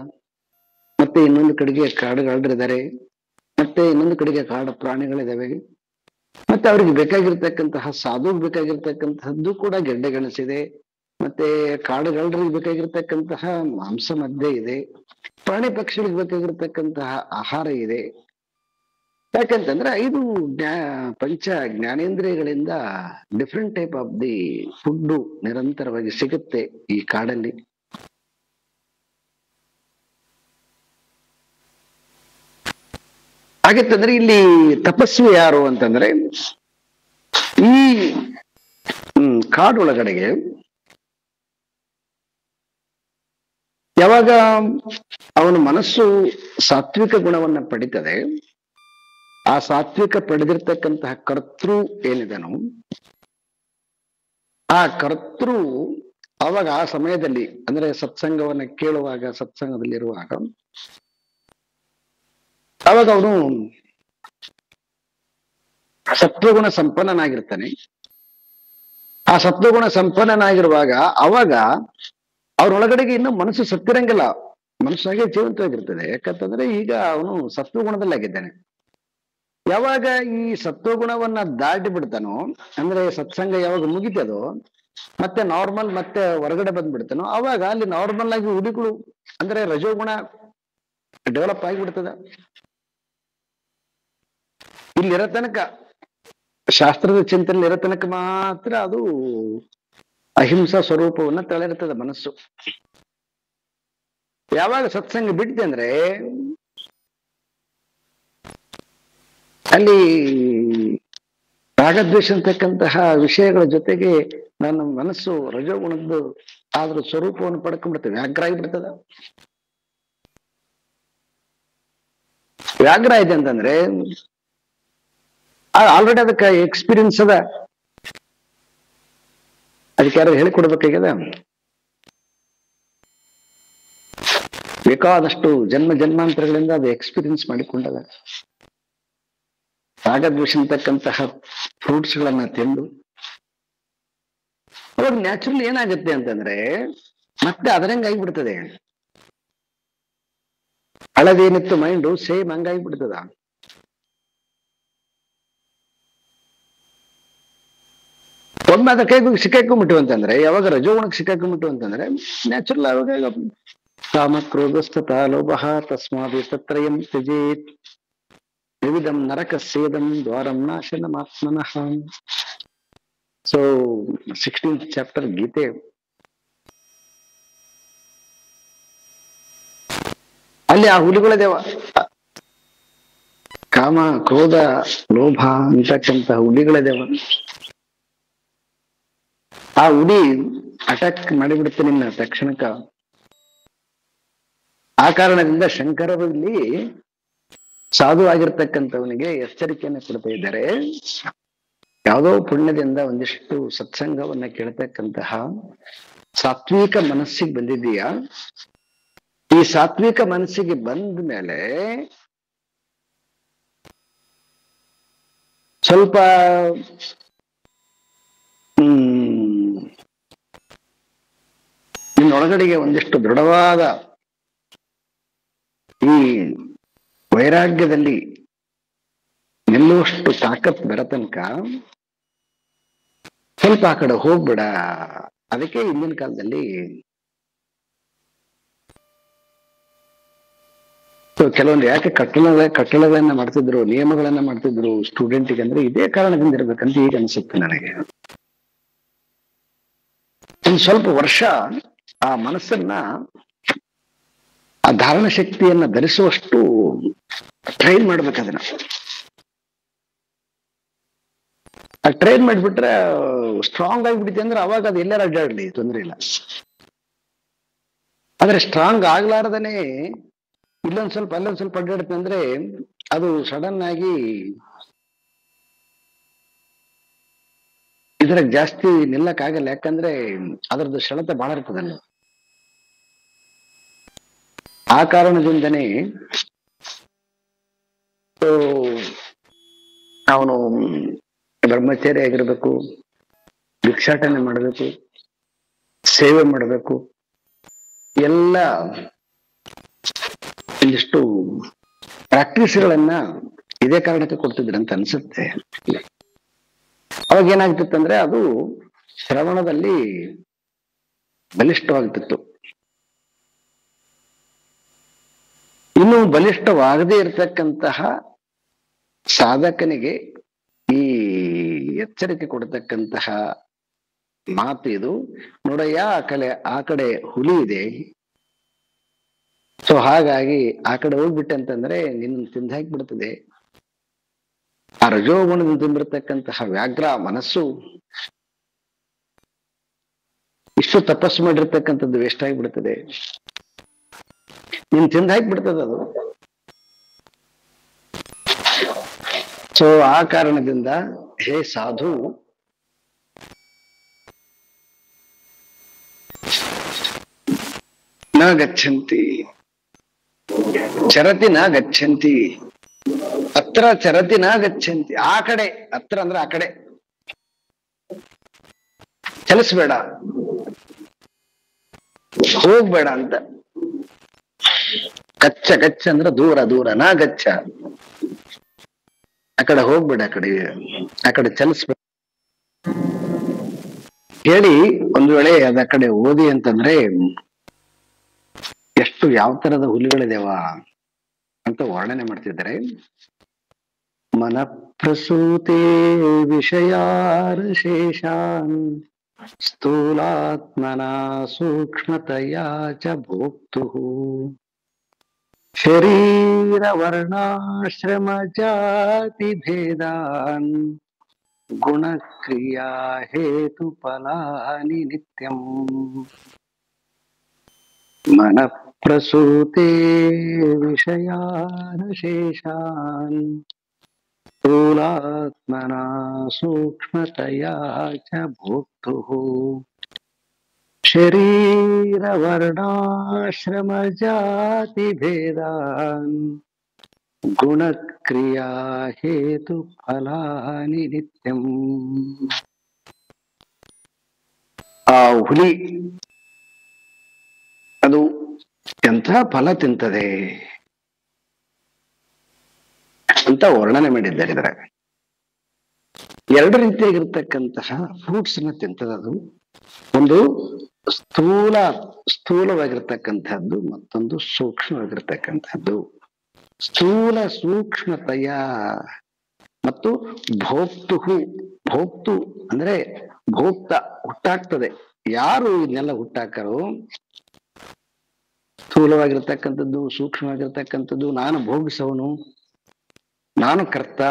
ಮತ್ತೆ ಇನ್ನೊಂದು ಕಡೆಗೆ ಕಾಡುಗಾಡರಿದ್ದಾರೆ, ಮತ್ತೆ ಇನ್ನೊಂದು ಕಡೆಗೆ ಕಾಡು ಪ್ರಾಣಿಗಳಿದಾವೆ, ಮತ್ತೆ ಅವ್ರಿಗೆ ಬೇಕಾಗಿರ್ತಕ್ಕಂತಹ ಸಾಧುಗ್ ಬೇಕಾಗಿರ್ತಕ್ಕಂತಹದ್ದು ಕೂಡ ಗೆಡ್ಡೆ ಗೆಣಸಿದೆ, ಮತ್ತೆ ಕಾಡುಗಾಡರಿಗೆ ಬೇಕಾಗಿರ್ತಕ್ಕಂತಹ ಮಾಂಸ ಮಧ್ಯೆ ಇದೆ, ಪ್ರಾಣಿ ಪಕ್ಷಿಗಳಿಗೆ ಬೇಕಾಗಿರ್ತಕ್ಕಂತಹ ಆಹಾರ ಇದೆ. ಯಾಕಂತಂದ್ರೆ ಐದು ಪಂಚ ಜ್ಞಾನೇಂದ್ರಿಯಗಳಿಂದ different type of the food ನಿರಂತರವಾಗಿ ಸಿಗುತ್ತೆ ಈ ಕಾಡಲ್ಲಿ. ಹಾಗಿತ್ತಂದ್ರೆ ಇಲ್ಲಿ ತಪಸ್ವಿ ಯಾರು ಅಂತಂದ್ರೆ ಈ ಕಾಡೊಳಗಡೆಗೆ ಯಾವಾಗ ಅವನ ಮನಸ್ಸು ಸಾತ್ವಿಕ ಗುಣವನ್ನ ಪಡಿತದೆ, ಆ ಸಾತ್ವಿಕ ಪಡೆದಿರ್ತಕ್ಕಂತಹ ಕರ್ತೃ ಏನಿದನು ಆ ಕರ್ತೃ ಅವಾಗ ಆ ಸಮಯದಲ್ಲಿ ಅಂದ್ರೆ ಸತ್ಸಂಗವನ್ನ ಕೇಳುವಾಗ ಸತ್ಸಂಗದಲ್ಲಿರುವಾಗ ಅವಾಗ ಅವನು ಸತ್ವಗುಣ ಸಂಪನ್ನನಾಗಿರ್ತಾನೆ. ಆ ಸತ್ವಗುಣ ಸಂಪನ್ನನಾಗಿರುವಾಗ ಅವಾಗ ಅವ್ರೊಳಗಡೆಗೆ ಇನ್ನು ಮನಸ್ಸು ಸತ್ತಿರಂಗಿಲ್ಲ, ಮನಸ್ಸಾಗೆ ಜೀವಂತವಾಗಿರ್ತದೆ. ಯಾಕಂತಂದ್ರೆ ಈಗ ಅವನು ಸತ್ವಗುಣದಲ್ಲಿ ಆಗಿದ್ದಾನೆ. ಯಾವಾಗ ಈ ಸತ್ವಗುಣವನ್ನ ದಾಟಿ ಬಿಡ್ತಾನೋ ಅಂದ್ರೆ ಸತ್ಸಂಗ ಯಾವಾಗ ಮುಗಿತದೋ ಮತ್ತೆ ನಾರ್ಮಲ್ ಮತ್ತೆ ಹೊರಗಡೆ ಬಂದ್ಬಿಡ್ತಾನೋ ಅವಾಗ ಅಲ್ಲಿ ನಾರ್ಮಲ್ ಆಗಿ ಹುಡುಗಳು ಅಂದ್ರೆ ರಜೋಗುಣ ಡೆವಲಪ್ ಆಗಿಬಿಡ್ತದ. ಇಲ್ಲಿರೋ ತನಕ ಶಾಸ್ತ್ರದ ಚಿಂತನೆ ಇರೋ ತನಕ ಮಾತ್ರ ಅದು ಅಹಿಂಸಾ ಸ್ವರೂಪವನ್ನ ತಳೆದಿರ್ತದೆ ಮನಸ್ಸು. ಯಾವಾಗ ಸತ್ಸಂಗ ಬಿಟ್ಟಿದೆ ಅಂದ್ರೆ ಅಲ್ಲಿ ರಾಗದ್ವೇಷ ಅಂತಕ್ಕಂತಹ ವಿಷಯಗಳ ಜೊತೆಗೆ ನನ್ನ ಮನಸ್ಸು ರಜೋಗುಣದ್ದು ಆದ್ರ ಸ್ವರೂಪವನ್ನು ಪಡ್ಕೊಂಡ್ಬಿಡ್ತದೆ, ವ್ಯಾಘ್ರ ಆಗಿಬಿಡ್ತದ. ವ್ಯಾಘ್ರ ಇದೆ ಅಂತಂದ್ರೆ ಆಲ್ರೆಡಿ ಅದಕ್ಕೆ ಎಕ್ಸ್ಪೀರಿಯನ್ಸ್ ಅದ, ಅದಕ್ಕೆ ಯಾರು ಹೇಳಿಕೊಡ್ಬೇಕಾಗ್ಯದ. ಬೇಕಾದಷ್ಟು ಜನ್ಮಾಂತರಗಳಿಂದ ಅದು ಎಕ್ಸ್ಪೀರಿಯನ್ಸ್ ಮಾಡಿಕೊಂಡದ. ರಾಗದ್ವೇಷ ಅಂತಕ್ಕಂತಹ ಫ್ರೂಟ್ಸ್ ಗಳನ್ನ ತಿಂದು ಅವಾಗ ನ್ಯಾಚುರಲ್ ಏನಾಗುತ್ತೆ ಅಂತಂದ್ರೆ ಮತ್ತೆ ಅದರಂಗ ಆಗಿಬಿಡ್ತದೆ. ಹಳದೇನಿತ್ತು ಮೈಂಡು ಸೇಮ್ ಹಂಗಾಗಿಬಿಡ್ತದ. ಒಮ್ಮೆ ಅದ ಕೈಗೂ ಸಿಕ್ಕಾಕೊಂಡ್ಬಿಟ್ಟು ಅಂತಂದ್ರೆ ಯಾವಾಗ ರಜೋಗುಣಕ್ಕೆ ಸಿಕ್ಕಾಕೊಂಡ್ಬಿಟ್ಟು ಅಂತಂದ್ರೆ ನ್ಯಾಚುರಲ್ ಆವಾಗ ಕಾಮ ಕ್ರೋಧಸ್ತತ ಲೋಭ ತಸ್ಮಾತ್ ತತ್ರಯಂ ತ್ಯಜೇತ್ ವಿವಿಧಂ ನರಕ ಸೇದಂ ದ್ವಾರಂ ನಾಶನಮಾತ್ಮನಃ. ಸೊ 16th ಚಾಪ್ಟರ್ ಗೀತೆ. ಅಲ್ಲಿ ಆ ಹುಲಿಗಳ ದೇವ ಕಾಮ ಕ್ರೋಧ ಲೋಭ ಅಂತಕ್ಕಂತಹ ಹುಲಿಗಳ ದೇವ. ಆ ಹುಲಿ ಅಟ್ಯಾಕ್ ಮಾಡಿಬಿಡುತ್ತೆ ನಿನ್ನ ತಕ್ಷಣಕ್ಕ. ಆ ಕಾರಣದಿಂದ ಶಂಕರರು ಇಲ್ಲಿ ಸಾಧು ಆಗಿರ್ತಕ್ಕಂಥವನಿಗೆ ಎಚ್ಚರಿಕೆಯನ್ನು ಕೊಡ್ತಾ ಇದ್ದಾರೆ. ಯಾವುದೋ ಪುಣ್ಯದಿಂದ ಒಂದಿಷ್ಟು ಸತ್ಸಂಗವನ್ನ ಕೇಳ್ತಕ್ಕಂತಹ ಸಾತ್ವಿಕ ಮನಸ್ಸಿಗೆ ಬಂದಿದ್ದೀಯಾ, ಈ ಸಾತ್ವಿಕ ಮನಸ್ಸಿಗೆ ಬಂದ ಮೇಲೆ ಸ್ವಲ್ಪ ನಿನ್ನೊಳಗಡೆಗೆ ಒಂದಿಷ್ಟು ದೃಢವಾದ ಈ ವೈರಾಗ್ಯದಲ್ಲಿ ನಿಲ್ಲುವಷ್ಟು ತಾಕತ್ ಬರೋ ತನಕ ಸ್ವಲ್ಪ ಆ ಕಡೆ ಹೋಗ್ಬೇಡ. ಅದಕ್ಕೆ ಹಿಂದಿನ ಕಾಲದಲ್ಲಿ ಕೆಲವೊಂದು ಯಾಕೆ ಕಟ್ಟಡಗಳನ್ನ ಮಾಡ್ತಿದ್ರು, ನಿಯಮಗಳನ್ನ ಮಾಡ್ತಿದ್ರು ಸ್ಟೂಡೆಂಟಿಗೆ ಅಂದ್ರೆ ಇದೇ ಕಾರಣದಿಂದ ಇರ್ಬೇಕಂತ ಈಗ ಅನ್ಸುತ್ತೆ ನನಗೆ. ಒಂದ್ ಸ್ವಲ್ಪ ವರ್ಷ ಆ ಮನಸ್ಸನ್ನ, ಆ ಧಾರಣ ಶಕ್ತಿಯನ್ನ ಧರಿಸುವಷ್ಟು ಟ್ರೈನ್ ಮಾಡ್ಬೇಕದನ್ನ. ಆ ಟ್ರೈನ್ ಮಾಡಿಬಿಟ್ರೆ ಸ್ಟ್ರಾಂಗ್ ಆಗಿಬಿಡುತ್ತೆ ಅಂದ್ರೆ ಅವಾಗ ಅದು ಎಲ್ಲಾರು ಅಡ್ಡಾಡ್ಲಿ ತೊಂದ್ರೆ ಇಲ್ಲ. ಆದ್ರೆ ಸ್ಟ್ರಾಂಗ್ ಆಗ್ಲಾರ್ದನೆ ಇಲ್ಲೊಂದ್ ಸ್ವಲ್ಪ ಅಲ್ಲೊಂದ್ ಸ್ವಲ್ಪ ಅಡ್ಡಾಡುತ್ತೆ ಅಂದ್ರೆ ಅದು ಸಡನ್ ಆಗಿ ಇದ್ರಾಗ ಜಾಸ್ತಿ ನಿಲ್ಲಕ್ ಆಗಲ್ಲ. ಯಾಕಂದ್ರೆ ಅದರದ್ದು ಸೆಳೆತ ಬಹಳ ಇರ್ತದಲ್ಲ. ಆ ಕಾರಣದಿಂದನೇ ಅವನು ಬ್ರಹ್ಮಚಾರಿ ಆಗಿರ್ಬೇಕು, ಭಿಕ್ಷಾಟನೆ ಮಾಡಬೇಕು, ಸೇವೆ ಮಾಡಬೇಕು, ಎಲ್ಲ ಒಂದಿಷ್ಟು ಪ್ರಾಕ್ಟೀಸ್ಗಳನ್ನ ಇದೇ ಕಾರಣಕ್ಕೆ ಕೊಡ್ತಿದ್ರು ಅಂತ ಅನ್ಸುತ್ತೆ. ಅವಾಗ ಏನಾಗ್ತಿತ್ತಂದ್ರೆ ಅದು ಶ್ರವಣದಲ್ಲಿ ಬಲಿಷ್ಠವಾಗ್ತಿತ್ತು. ಇನ್ನು ಬಲಿಷ್ಠವಾಗದೇ ಇರತಕ್ಕಂತಹ ಸಾಧಕನಿಗೆ ಈ ಎಚ್ಚರಿಕೆ ಕೊಡತಕ್ಕಂತಹ ಮಾತು ಇದು. ನೋಡಯ್ಯ, ಆ ಕಡೆ ಹುಲಿ ಇದೆ, ಸೊ ಹಾಗಾಗಿ ಆ ಕಡೆ ಹೋಗ್ಬಿಟ್ಟೆ ಅಂತಂದ್ರೆ ನಿನ್ನ ತಿಂದು ಹಾಕ್ಬಿಡ್ತದೆ. ಆ ರಜೋಗುಣದಿಂದ ತುಂಬಿರ್ತಕ್ಕಂತಹ ವ್ಯಾಘ್ರ ಮನಸ್ಸು ಇಷ್ಟು ತಪಸ್ಸು ಮಾಡಿರ್ತಕ್ಕಂಥದ್ದು ವೇಸ್ಟ್ ಆಗಿಬಿಡ್ತದೆ, ನೀನ್ ತಿಂದು ಹಾಕ್ಬಿಡ್ತದ ಅದು. ಸೊ ಆ ಕಾರಣದಿಂದ ಹೇ ಸಾಧು, ನ ಗಚ್ಚಂತಿ ಚರತಿ ನ ಗಚ್ಚಂತಿ, ಅತ್ರ ಚರತಿ ನ ಗಚ್ಚಂತಿ. ಆ ಕಡೆ, ಅತ್ರ ಅಂದ್ರೆ ಆ ಕಡೆ ಚಲಿಸ್ಬೇಡ, ಹೋಗ್ಬೇಡ ಅಂತ. ಗಚ್ಚ ಗಚ್ಚ ಅಂದ್ರೆ ದೂರ ದೂರ, ನಾ ಗಚ್ಚ ಆ ಕಡೆ ಹೋಗ್ಬೇಡ, ಆ ಕಡೆ ಚಲಿಸ್ಬೇಡ ಹೇಳಿ. ಒಂದು ವೇಳೆ ಅದ ಕಡೆ ಓದಿ ಅಂತಂದ್ರೆ ಎಷ್ಟು ಯಾವ ತರದ ಹುಲಿಗಳಿದೇವ ಅಂತ ವರ್ಣನೆ ಮಾಡ್ತಿದ್ದಾರೆ. ಮನಃಪ್ರಸೂತೆ ವಿಷಯಾರಶೇಷಾನ್ ಸ್ಥೂಲಾತ್ಮನಾ ಸೂಕ್ಷ್ಮತಯಾ ಚ ಭೋಕ್ತುಃ ಶರೀರ ವರ್ಣಾಶ್ರಮ ಜಾತಿ ಭೇದಾನ್ ಗುಣಕ್ರಿಯಾ ಹೇತು ಫಲಾನಿ ನಿತ್ಯಂ. ಮನಃಪ್ರಸೂತೆ ವಿಷಯಾನಶೇಷಾನ್ ಸ್ಥೂಲಾತ್ಮನಾ ಸೂಕ್ಷ್ಮತಯಾ ಚ ಭೋಕ್ತುಃ ಶರೀರ ವರ್ಣಾಶ್ರಮ ಜಾತಿ ಭೇದಾನ್ ಗುಣಕ್ರಿಯಾ ಹೇತು ಫಲಾನಿ ನಿತ್ಯಂ. ಆ ಹುಲಿ ಅದು ಎಂಥ ಫಲ ತಿಂತದೆ ಅಂತ ವರ್ಣನೆ ಮಾಡಿದ್ದಾರೆ. ಇದರ ಎರಡು ರೀತಿಯಾಗಿರ್ತಕ್ಕಂತಹ ಫ್ರೂಟ್ಸ್ ನ ತಿಂತದದು. ಒಂದು ಸ್ಥೂಲವಾಗಿರ್ತಕ್ಕಂಥದ್ದು, ಮತ್ತೊಂದು ಸೂಕ್ಷ್ಮವಾಗಿರ್ತಕ್ಕಂಥದ್ದು. ಸ್ಥೂಲ ಸೂಕ್ಷ್ಮತೆಯ ಮತ್ತು ಭೋಕ್ತು ಅಂದ್ರೆ ಭೋಕ್ತ, ಹುಟ್ಟಾಗ್ತದೆ. ಯಾರು ಇದನ್ನೆಲ್ಲ ಹುಟ್ಟಾಕರು? ಸ್ಥೂಲವಾಗಿರ್ತಕ್ಕಂಥದ್ದು, ಸೂಕ್ಷ್ಮವಾಗಿರ್ತಕ್ಕಂಥದ್ದು, ನಾನು ಭೋಗಿಸವನು, ನಾನು ಕರ್ತ.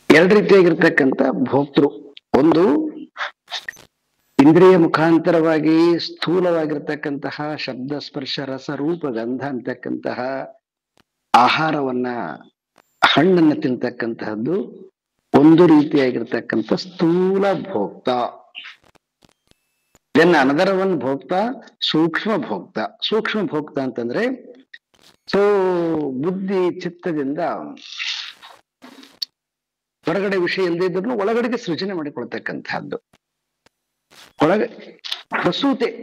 ಎರಡು ರೀತಿಯಾಗಿರ್ತಕ್ಕಂಥ ಭೋಕ್ತೃ. ಒಂದು ಇಂದ್ರಿಯ ಮುಖಾಂತರವಾಗಿ ಸ್ಥೂಲವಾಗಿರ್ತಕ್ಕಂತಹ ಶಬ್ದ ಸ್ಪರ್ಶ ರಸ ರೂಪ ಗಂಧ ಅಂತಕ್ಕಂತಹ ಆಹಾರವನ್ನ, ಹಣ್ಣನ್ನ ತಿಂತಕ್ಕಂತಹದ್ದು ಒಂದು ರೀತಿಯಾಗಿರ್ತಕ್ಕಂಥ ಸ್ಥೂಲ ಭೋಕ್ತ. ದೆನ್ ಅನದರ್ ಒನ್ ಭೋಕ್ತ, ಸೂಕ್ಷ್ಮ ಭೋಕ್ತ. ಸೂಕ್ಷ್ಮ ಭೋಕ್ತ ಅಂತಂದ್ರೆ ಸೊ ಬುದ್ಧಿ ಚಿತ್ತದಿಂದ ಹೊರಗಡೆ ವಿಷಯ ಇಲ್ಲದೆ ಇದ್ರು ಒಳಗಡೆಗೆ ಸೃಜನೆ ಮಾಡಿಕೊಳ್ತಕ್ಕಂಥದ್ದು.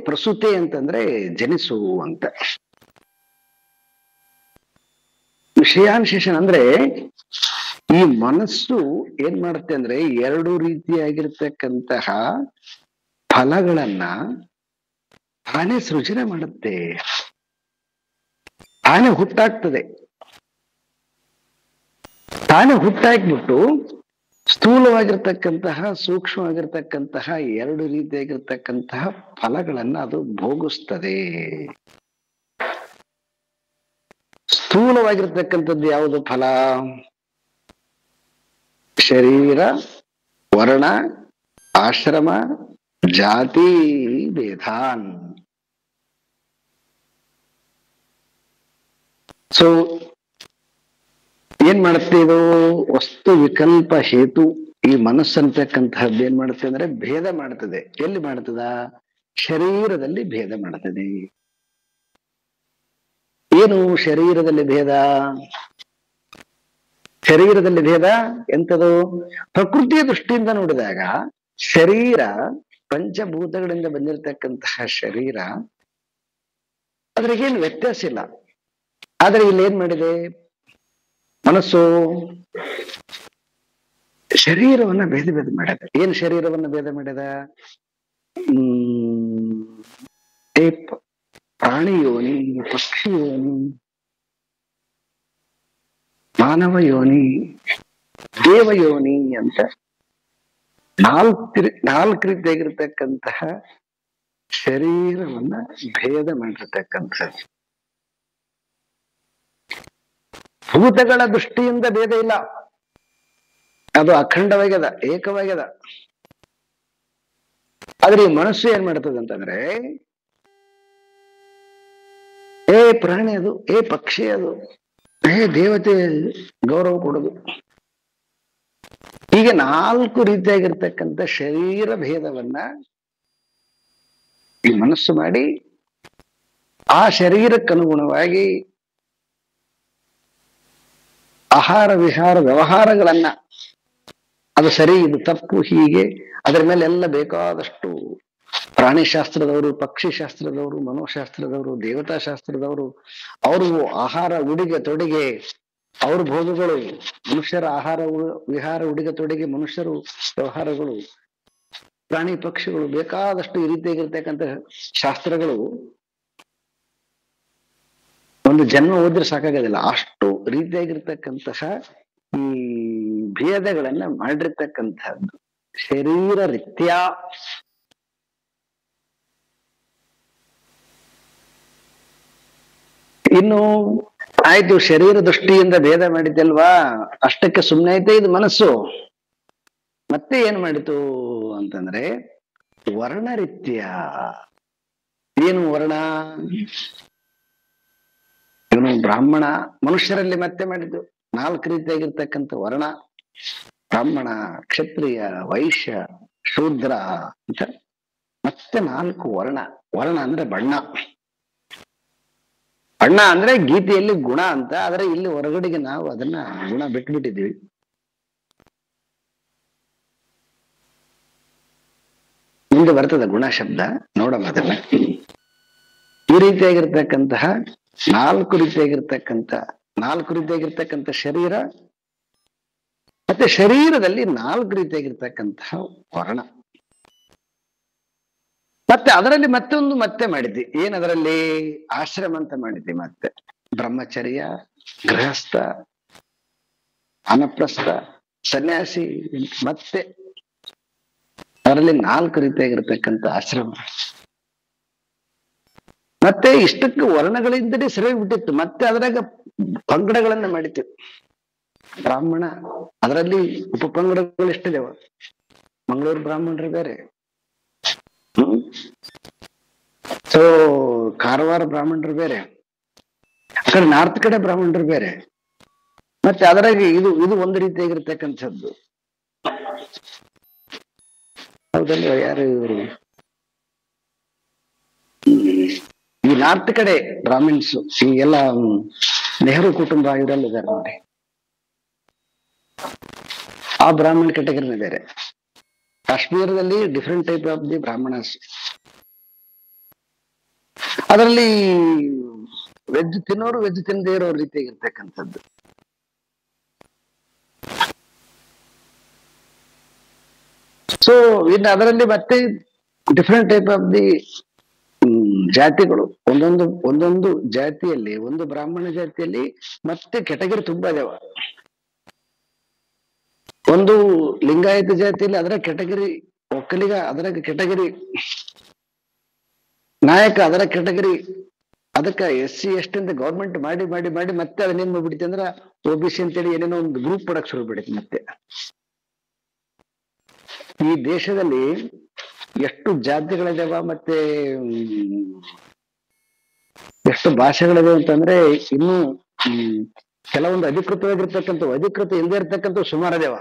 ಪ್ರಸೂತೆ ಅಂತಂದ್ರೆ ಜನಿಸು ಅಂತ. ವಿಷಯಾನ್ಶೇಷನ್ ಅಂದ್ರೆ ಈ ಮನಸ್ಸು ಏನ್ ಮಾಡುತ್ತೆ ಅಂದ್ರೆ ಎರಡು ರೀತಿಯಾಗಿರ್ತಕ್ಕಂತಹ ಫಲಗಳನ್ನ ತಾನೇ ಸೃಜನೆ ಮಾಡುತ್ತೆ. ತಾನೇ ಹುಟ್ಟಾಗ್ತದೆ. ತಾನೇ ಹುಟ್ಟಾಕ್ಬಿಟ್ಟು ಸ್ಥೂಲವಾಗಿರ್ತಕ್ಕಂತಹ ಸೂಕ್ಷ್ಮವಾಗಿರ್ತಕ್ಕಂತಹ ಎರಡು ರೀತಿಯಾಗಿರ್ತಕ್ಕಂತಹ ಫಲಗಳನ್ನ ಅದು ಭೋಗಿಸ್ತದೆ. ಸ್ಥೂಲವಾಗಿರ್ತಕ್ಕಂಥದ್ದು ಯಾವುದು ಫಲ? ಶರೀರ, ವರ್ಣ, ಆಶ್ರಮ, ಜಾತಿ ಭೇದಾನ್. ಸೊ ಏನ್ ಮಾಡುತ್ತೆ ಇದು? ವಸ್ತು ವಿಕಲ್ಪ ಹೇತು. ಈ ಮನಸ್ಸಂತಕ್ಕಂತಹದ್ದು ಏನ್ ಮಾಡುತ್ತೆ ಅಂದ್ರೆ ಭೇದ ಮಾಡ್ತದೆ. ಎಲ್ಲಿ ಮಾಡ್ತದ? ಶರೀರದಲ್ಲಿ ಭೇದ ಮಾಡ್ತದೆ. ಏನು ಶರೀರದಲ್ಲಿ ಭೇದ? ಶರೀರದಲ್ಲಿ ಭೇದ ಎಂಥದು? ಪ್ರಕೃತಿಯ ದೃಷ್ಟಿಯಿಂದ ನೋಡಿದಾಗ ಶರೀರ ಪಂಚಭೂತಗಳಿಂದ ಬಂದಿರತಕ್ಕಂತಹ ಶರೀರ, ಅದ್ರಿಗೇನು ವ್ಯತ್ಯಾಸ ಇಲ್ಲ. ಆದ್ರೆ ಇಲ್ಲಿ ಏನ್ ಮಾಡಿದೆ ಮನಸ್ಸು? ಶರೀರವನ್ನ ಭೇದ ಭೇದ ಮಾಡಿದೆ. ಏನ್ ಶರೀರವನ್ನ ಭೇದ ಮಾಡಿದ? ಪ್ರಾಣಿ ಯೋನಿ, ಪಕ್ಷಿ ಯೋನಿ, ಮಾನವ ಯೋನಿ, ದೇವಯೋನಿ ಅಂತ ನಾಲ್ಕು ರೀತಿಯಾಗಿರ್ತಕ್ಕಂತಹ ಶರೀರವನ್ನ ಭೇದ ಮಾಡಿರ್ತಕ್ಕಂಥದ್ದು. ಭೂತಗಳ ದೃಷ್ಟಿಯಿಂದ ಭೇದ ಇಲ್ಲ, ಅದು ಅಖಂಡವಾಗ್ಯದ, ಏಕವಾಗ್ಯದ. ಆದ್ರೆ ಈ ಮನಸ್ಸು ಏನ್ ಮಾಡ್ತದೆ ಅಂತಂದ್ರೆ, ಪ್ರಾಣಿ ಅದು, ಪಕ್ಷಿ ಅದು, ದೇವತೆ ಗೌರವ ಕೊಡುದು, ಹೀಗೆ ನಾಲ್ಕು ರೀತಿಯಾಗಿರ್ತಕ್ಕಂಥ ಶರೀರ ಭೇದವನ್ನ ಈ ಮನಸ್ಸು ಮಾಡಿ ಆ ಶರೀರಕ್ಕನುಗುಣವಾಗಿ ಆಹಾರ ವಿಹಾರ ವ್ಯವಹಾರಗಳನ್ನ, ಅದು ಸರಿ ಇದು ತಪ್ಪು, ಹೀಗೆ ಅದರ ಮೇಲೆ ಎಲ್ಲ ಬೇಕಾದಷ್ಟು ಪ್ರಾಣಿಶಾಸ್ತ್ರದವರು, ಪಕ್ಷಿ ಶಾಸ್ತ್ರದವರು, ಮನೋಶಾಸ್ತ್ರದವರು, ದೇವತಾ ಶಾಸ್ತ್ರದವರು, ಅವರು ಆಹಾರ ಉಡುಗೆ ತೊಡುಗೆ, ಅವ್ರ ಭೋಗಗಳು, ಮನುಷ್ಯರ ಆಹಾರ ವಿಹಾರ ಉಡುಗೆ ತೊಡುಗೆ, ಮನುಷ್ಯರು ವ್ಯವಹಾರಗಳು, ಪ್ರಾಣಿ ಪಕ್ಷಿಗಳು, ಬೇಕಾದಷ್ಟು ಈ ರೀತಿಯಾಗಿರ್ತಕ್ಕಂಥ ಶಾಸ್ತ್ರಗಳು ಒಂದು ಜನ್ಮ ಓದಿದ್ರೆ ಸಾಕಾಗೋದಿಲ್ಲ. ಅಷ್ಟು ರೀತಿಯಾಗಿರ್ತಕ್ಕಂತಹ ಈ ಭೇದಗಳನ್ನ ಮಾಡಿರ್ತಕ್ಕಂಥದ್ದು ಶರೀರ ರೀತ್ಯ. ಇನ್ನು ಆಯ್ತು, ಶರೀರ ದೃಷ್ಟಿಯಿಂದ ಭೇದ ಮಾಡಿದ್ದಲ್ವಾ, ಅಷ್ಟಕ್ಕೆ ಸುಮ್ಮನೆ ಐತೆ ಇದು ಮನಸ್ಸು. ಮತ್ತೆ ಏನ್ ಮಾಡಿತು ಅಂತಂದ್ರೆ ವರ್ಣರೀತ್ಯ. ಏನು ವರ್ಣ? ಇವನು ಬ್ರಾಹ್ಮಣ. ಮನುಷ್ಯರಲ್ಲಿ ಮತ್ತೆ ಮಾಡಿದ್ದು ನಾಲ್ಕು ರೀತಿಯಾಗಿರ್ತಕ್ಕಂಥ ವರ್ಣ: ಬ್ರಾಹ್ಮಣ, ಕ್ಷತ್ರಿಯ, ವೈಶ್ಯ, ಶೂದ್ರ ಅಂತ ಮತ್ತೆ ನಾಲ್ಕು ವರ್ಣ. ವರ್ಣ ಅಂದ್ರೆ ಬಣ್ಣ. ಬಣ್ಣ ಅಂದ್ರೆ ಗೀತೆಯಲ್ಲಿ ಗುಣ ಅಂತ, ಆದ್ರೆ ಇಲ್ಲಿ ಹೊರಗಡೆಗೆ ನಾವು ಅದನ್ನ ಗುಣ ಬಿಟ್ಬಿಟ್ಟಿದ್ದೀವಿ. ಮುಂದೆ ಬರ್ತದ ಗುಣ ಶಬ್ದ, ನೋಡೋಣ ಅದನ್ನ. ಈ ರೀತಿಯಾಗಿರ್ತಕ್ಕಂತಹ ನಾಲ್ಕು ರೀತಿಯಾಗಿರ್ತಕ್ಕಂಥ ಶರೀರ, ಮತ್ತೆ ಶರೀರದಲ್ಲಿ ನಾಲ್ಕು ರೀತಿಯಾಗಿರ್ತಕ್ಕಂತಹ ವರ್ಣ, ಮತ್ತೆ ಅದರಲ್ಲಿ ಮತ್ತೆ ಮಾಡಿದ್ವಿ. ಏನದರಲ್ಲಿ? ಆಶ್ರಮ ಅಂತ ಮಾಡಿದ್ವಿ. ಮತ್ತೆ ಬ್ರಹ್ಮಚರ್ಯ, ಗೃಹಸ್ಥ, ಅನಪ್ರಸ್ಥ, ಸನ್ಯಾಸಿ, ಮತ್ತೆ ಅದರಲ್ಲಿ ನಾಲ್ಕು ರೀತಿಯಾಗಿರ್ತಕ್ಕಂಥ ಆಶ್ರಮ. ಮತ್ತೆ ಇಷ್ಟಕ್ಕೆ ವರ್ಣಗಳಿಂದಲೇ ಸರಿ ಬಿಟ್ಟಿತ್ತು. ಮತ್ತೆ ಅದರಾಗ ಪಂಗಡಗಳನ್ನ ಮಾಡಿತ್ತು. ಬ್ರಾಹ್ಮಣ, ಅದರಲ್ಲಿ ಉಪಪಂಗಡಗಳು ಎಷ್ಟಿದೆ? ಮಂಗಳೂರು ಬ್ರಾಹ್ಮಣರು ಬೇರೆ, ಸೊ ಕಾರವಾರ ಬ್ರಾಹ್ಮಣರು ಬೇರೆ, ಆ ಕಡೆ ನಾರ್ತ್ ಕಡೆ ಬ್ರಾಹ್ಮಣರು ಬೇರೆ. ಮತ್ತೆ ಅದರಾಗ ಇದು ಒಂದು ರೀತಿಯಾಗಿರ್ತಕ್ಕಂಥದ್ದು. ಹೌದಲ್ವ? ಯಾರು ಇವರು? ಈ ನಾರ್ತ್ ಕಡೆ ಬ್ರಾಹ್ಮಿನ್ಸ್, ಈ ಎಲ್ಲ ನೆಹರು ಕುಟುಂಬ ಇವರೆಲ್ಲ ಇದ್ದಾರೆ ನೋಡಿ, ಆ ಬ್ರಾಹ್ಮಣ ಕೆಟಗರಿನೇ ಬೇರೆ. ಕಾಶ್ಮೀರದಲ್ಲಿ ಡಿಫ್ರೆಂಟ್ ಟೈಪ್ ಆಫ್ ದಿ ಬ್ರಾಹ್ಮಣಸ್. ಅದರಲ್ಲಿ ವೆಜ್ ತಿನ್ನೋರು, ವೆಜ್ ತಿನ್ನದೇ ಇರೋ ರೀತಿಯಾಗಿರ್ತಕ್ಕಂಥದ್ದು. ಸೊ ಇನ್ನು ಅದರಲ್ಲಿ ಮತ್ತೆ ಡಿಫ್ರೆಂಟ್ ಟೈಪ್ ಆಫ್ ದಿ ಜಾತಿಗಳು ಒಂದೊಂದು ಒಂದೊಂದು ಜಾತಿಯಲ್ಲಿ, ಒಂದು ಬ್ರಾಹ್ಮಣ ಜಾತಿಯಲ್ಲಿ ಮತ್ತೆ ಕೆಟಗರಿ ತುಂಬಾ ಇದಾವ. ಒಂದು ಲಿಂಗಾಯತ ಜಾತಿಯಲ್ಲಿ ಅದರ ಕೆಟಗರಿ, ಒಕ್ಕಲಿಗ ಅದರ ಕೆಟಗರಿ, ನಾಯಕ ಅದರ ಕೆಟಗರಿ. ಅದಕ್ಕ SC ST ಅಂತ ಗೌರ್ಮೆಂಟ್ ಮಾಡಿ ಮಾಡಿ ಮಾಡಿ ಮತ್ತೆ ಅದನ್ನೇನ್ ಮಾಡ್ಬಿಡುತ್ತೆ ಅಂದ್ರ OBC ಅಂತೇಳಿ ಏನೇನೋ ಒಂದು ಗ್ರೂಪ್ ಕೊಡಕ್ ಶುರು ಬಿಡುತ್ತೆ. ಮತ್ತೆ ಈ ದೇಶದಲ್ಲಿ ಎಷ್ಟು ಜಾತಿಗಳಿದಾವ, ಮತ್ತೆ ಎಷ್ಟು ಭಾಷೆಗಳಿವೆ ಅಂತಂದ್ರೆ ಇನ್ನು ಕೆಲವೊಂದು ಅಧಿಕೃತವಾಗಿರ್ತಕ್ಕಂಥ, ಅಧಿಕೃತ ಇಲ್ಲದೆ ಇರ್ತಕ್ಕಂಥ ಸುಮಾರು ಅದಾವ.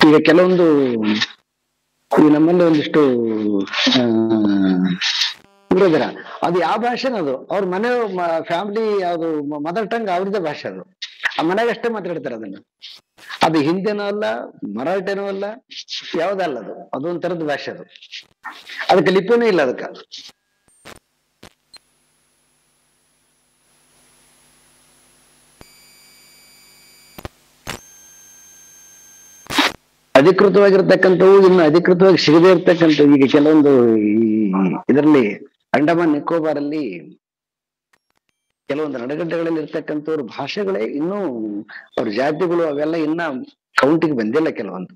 ಈಗ ಕೆಲವೊಂದು ಈ ನಮ್ಮಲ್ಲಿ ಒಂದಿಷ್ಟು ಇರೋದಿರ, ಅದು ಯಾವ ಭಾಷೆನ ಅದು ಅವ್ರ ಮನೆ ಫ್ಯಾಮಿಲಿ ಯಾವ್ದು ಮದರ್ ಟಂಗ್ ಅವ್ರದ್ದೇ ಭಾಷೆ ಅದು, ಆ ಮನೆಗೆ ಅಷ್ಟೇ ಮಾತಾಡ್ತಾರೆ ಅದನ್ನ. ಅದು ಹಿಂದಿನೂ ಅಲ್ಲ, ಮರಾಠಿನೂ ಅಲ್ಲ, ಯಾವ್ದಲ್ಲ ಅದು, ಅದೊಂಥರದ ಭಾಷೆ ಅದು. ಅದಕ್ಕೆ ಲಿಪಿನೂ ಇಲ್ಲ ಅದಕ್ಕೆ. ಅಧಿಕೃತವಾಗಿರ್ತಕ್ಕಂಥವು, ಇನ್ನು ಅಧಿಕೃತವಾಗಿ ಸಿಗದೇ ಇರ್ತಕ್ಕಂಥವು. ಈಗ ಕೆಲವೊಂದು ಇದರಲ್ಲಿ ಅಂಡಮಾನ್ ನಿಕೋಬಾರ್ ಅಲ್ಲಿ ಕೆಲವೊಂದು ನಡಗಡ್ಡೆಗಳಲ್ಲಿ ಇರ್ತಕ್ಕಂಥವ್ರ ಭಾಷೆಗಳೇ ಇನ್ನೂ, ಅವ್ರ ಜಾತಿಗಳು ಅವೆಲ್ಲ ಇನ್ನ ಕೌಂಟಿಗೆ ಬಂದಿಲ್ಲ ಕೆಲವೊಂದು.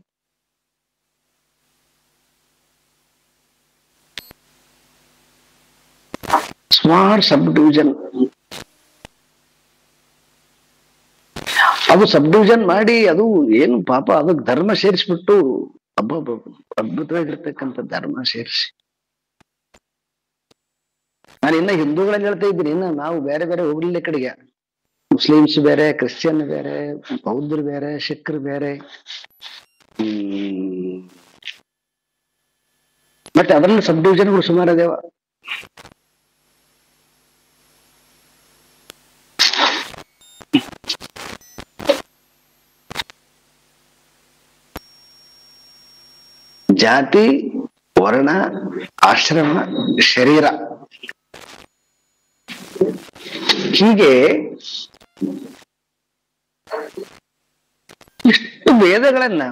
ಸುಮಾರು ಸಬ್ ಡಿವಿಷನ್, ಅದು ಸಬ್ ಡಿವಿಷನ್ ಮಾಡಿ ಅದು ಏನು ಪಾಪ ಅದಕ್ಕೆ ಧರ್ಮ ಸೇರಿಸ್ಬಿಟ್ಟು, ಹಬ್ಬ ಅದ್ಭುತವಾಗಿರ್ತಕ್ಕಂಥ ಧರ್ಮ ಸೇರಿಸಿ. ನಾನು ಇನ್ನ ಹಿಂದೂಗಳಲ್ಲಿ ಹೇಳ್ತಾ ಇದ್ದೀನಿ, ಇನ್ನು ನಾವು ಬೇರೆ ಬೇರೆ ಹೋಗ್ಲಿಲ್ಲ ಕಡೆಗೆ. ಮುಸ್ಲಿಮ್ಸ್ ಬೇರೆ, ಕ್ರಿಶ್ಚಿಯನ್ ಬೇರೆ, ಬೌದ್ಧರು ಬೇರೆ, ಸಿಖ್ರು ಬೇರೆ. ಮತ್ತೆ ಅದರಲ್ಲಿ ಸಬ್ ಡಿವಿಷನ್ಗಳು ಸುಮಾರು ಅದೇವ. ಜಾತಿ, ವರ್ಣ, ಆಶ್ರಮ, ಶರೀರ, ಹೀಗೆ ಇಷ್ಟು ಭೇದಗಳನ್ನ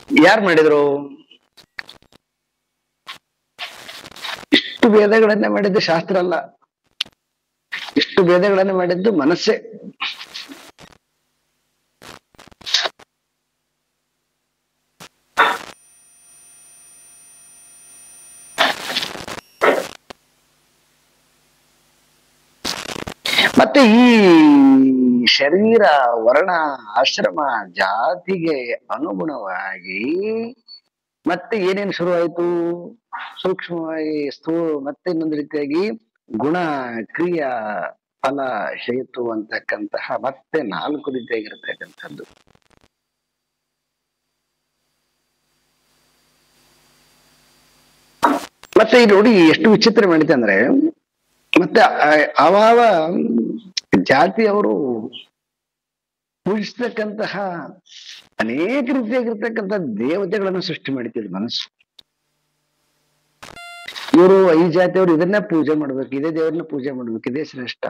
ಯಾರು ಮಾಡಿದ್ರು? ಇಷ್ಟು ಭೇದಗಳನ್ನ ಮಾಡಿದ್ದು ಶಾಸ್ತ್ರ ಅಲ್ಲ, ಇಷ್ಟು ಭೇದಗಳನ್ನ ಮಾಡಿದ್ದು ಮನಸ್ಸೇ. ಮತ್ತೆ ಈ ಶರೀರ, ವರ್ಣ, ಆಶ್ರಮ, ಜಾತಿಗೆ ಅನುಗುಣವಾಗಿ ಮತ್ತೆ ಏನೇನು ಶುರುವಾಯಿತು? ಸೂಕ್ಷ್ಮವಾಗಿ ಮತ್ತೆ ಇನ್ನೊಂದು ರೀತಿಯಾಗಿ ಗುಣ, ಕ್ರಿಯಾ, ಫಲ, ಹೇತು ಅಂತಕ್ಕಂತಹ ಮತ್ತೆ 4 ರೀತಿಯಾಗಿರ್ತಕ್ಕಂಥದ್ದು. ಮತ್ತೆ ಈ ನೋಡಿ ಎಷ್ಟು ವಿಚಿತ್ರ ಮಾಡಿದೆ ಅಂದ್ರೆ, ಮತ್ತೆ ಅವಾವ ಜಾತಿಯವರು ಪೂಜಿಸ್ತಕ್ಕಂತಹ ಅನೇಕ ರೀತಿಯಾಗಿರ್ತಕ್ಕಂಥ ದೇವತೆಗಳನ್ನು ಸೃಷ್ಟಿ ಮಾಡಿತಿದ್ರು ಮನಸ್ಸು. ಇವರು ಈ ಜಾತಿಯವರು ಇದನ್ನ ಪೂಜೆ ಮಾಡ್ಬೇಕು, ಇದೇ ದೇವರನ್ನ ಪೂಜೆ ಮಾಡ್ಬೇಕು, ಇದೇ ಶ್ರೇಷ್ಠ.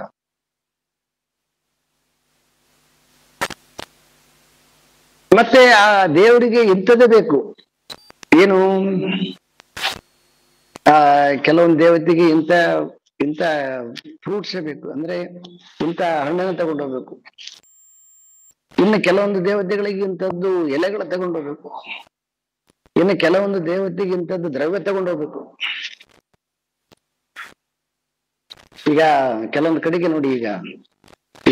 ಮತ್ತೆ ಆ ದೇವರಿಗೆ ಇಂಥದ್ದೇ ಬೇಕು. ಏನು, ಕೆಲವೊಂದು ದೇವತೆಗೆ ಇಂಥ ಫ್ರೂಟ್ಸ್ ಬೇಕು ಅಂದ್ರೆ ಇಂಥ ಹಣ್ಣನ್ನು ತಗೊಂಡೋಗ್ಬೇಕು. ಇನ್ನು ಕೆಲವೊಂದು ದೇವತೆಗಳಿಗೆ ಇಂಥದ್ದು ಎಲೆಗಳ ತಗೊಂಡೋಗ್ಬೇಕು. ಇನ್ನು ಕೆಲವೊಂದು ದೇವತೆಗೆ ಇಂಥದ್ದು ದ್ರವ್ಯ ತಗೊಂಡೋಗ್ಬೇಕು. ಈಗ ಕೆಲವೊಂದು ಕಡೆಗೆ ನೋಡಿ, ಈಗ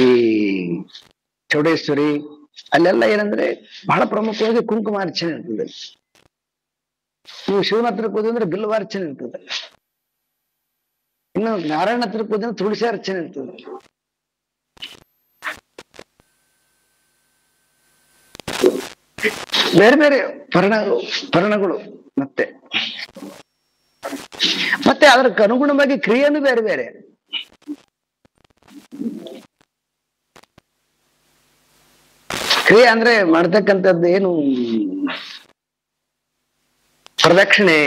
ಈ ಚೌಡೇಶ್ವರಿ ಅಲ್ಲೆಲ್ಲ ಏನಂದ್ರೆ ಬಹಳ ಪ್ರಮುಖವಾಗಿ ಕುಂಕುಮಾರ್ಚನೆ ಇರ್ತದೆ. ನೀವು ಶಿವನ ಹತ್ರಕ್ಕೆ ಹೋದ್ರೆ ಅಂದ್ರೆ ಬಿಲ್ವಾರ್ಚನೆ ಇರ್ತದೆ. ಇನ್ನು ನಾರಾಯಣ ಹತ್ರಕ್ಕೆ ಹೋದ್ರೆ ತುಳಸಿ ಅರ್ಚನೆ ಇರ್ತದೆ. ಬೇರೆ ಬೇರೆ ಪರ್ಣಗಳು ಮತ್ತೆ ಅದಕ್ಕೆ ಅನುಗುಣವಾಗಿ ಕ್ರಿಯೆನೂ ಬೇರೆ ಬೇರೆ. ಕ್ರಿಯೆ ಅಂದ್ರೆ ಮಾಡ್ತಕ್ಕಂಥದ್ದು ಏನು, ಪ್ರದಕ್ಷಿಣೆ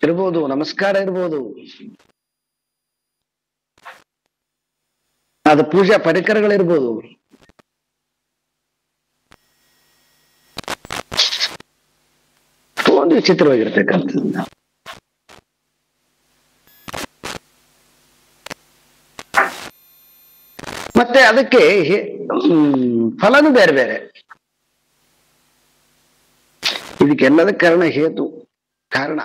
ಇರ್ಬೋದು, ನಮಸ್ಕಾರ ಇರ್ಬೋದು, ಅದು ಪೂಜಾ ಪರಿಕರಗಳಿರ್ಬೋದು. ಒಂದು ವಿಚಿತ್ರವಾಗಿರ್ತಕ್ಕಂಥದ್ದು. ಮತ್ತೆ ಅದಕ್ಕೆ ಫಲನೂ ಬೇರೆ ಬೇರೆ. ಇದಕ್ಕೆಲ್ಲದ ಕಾರಣ ಹೇತು, ಕಾರಣ.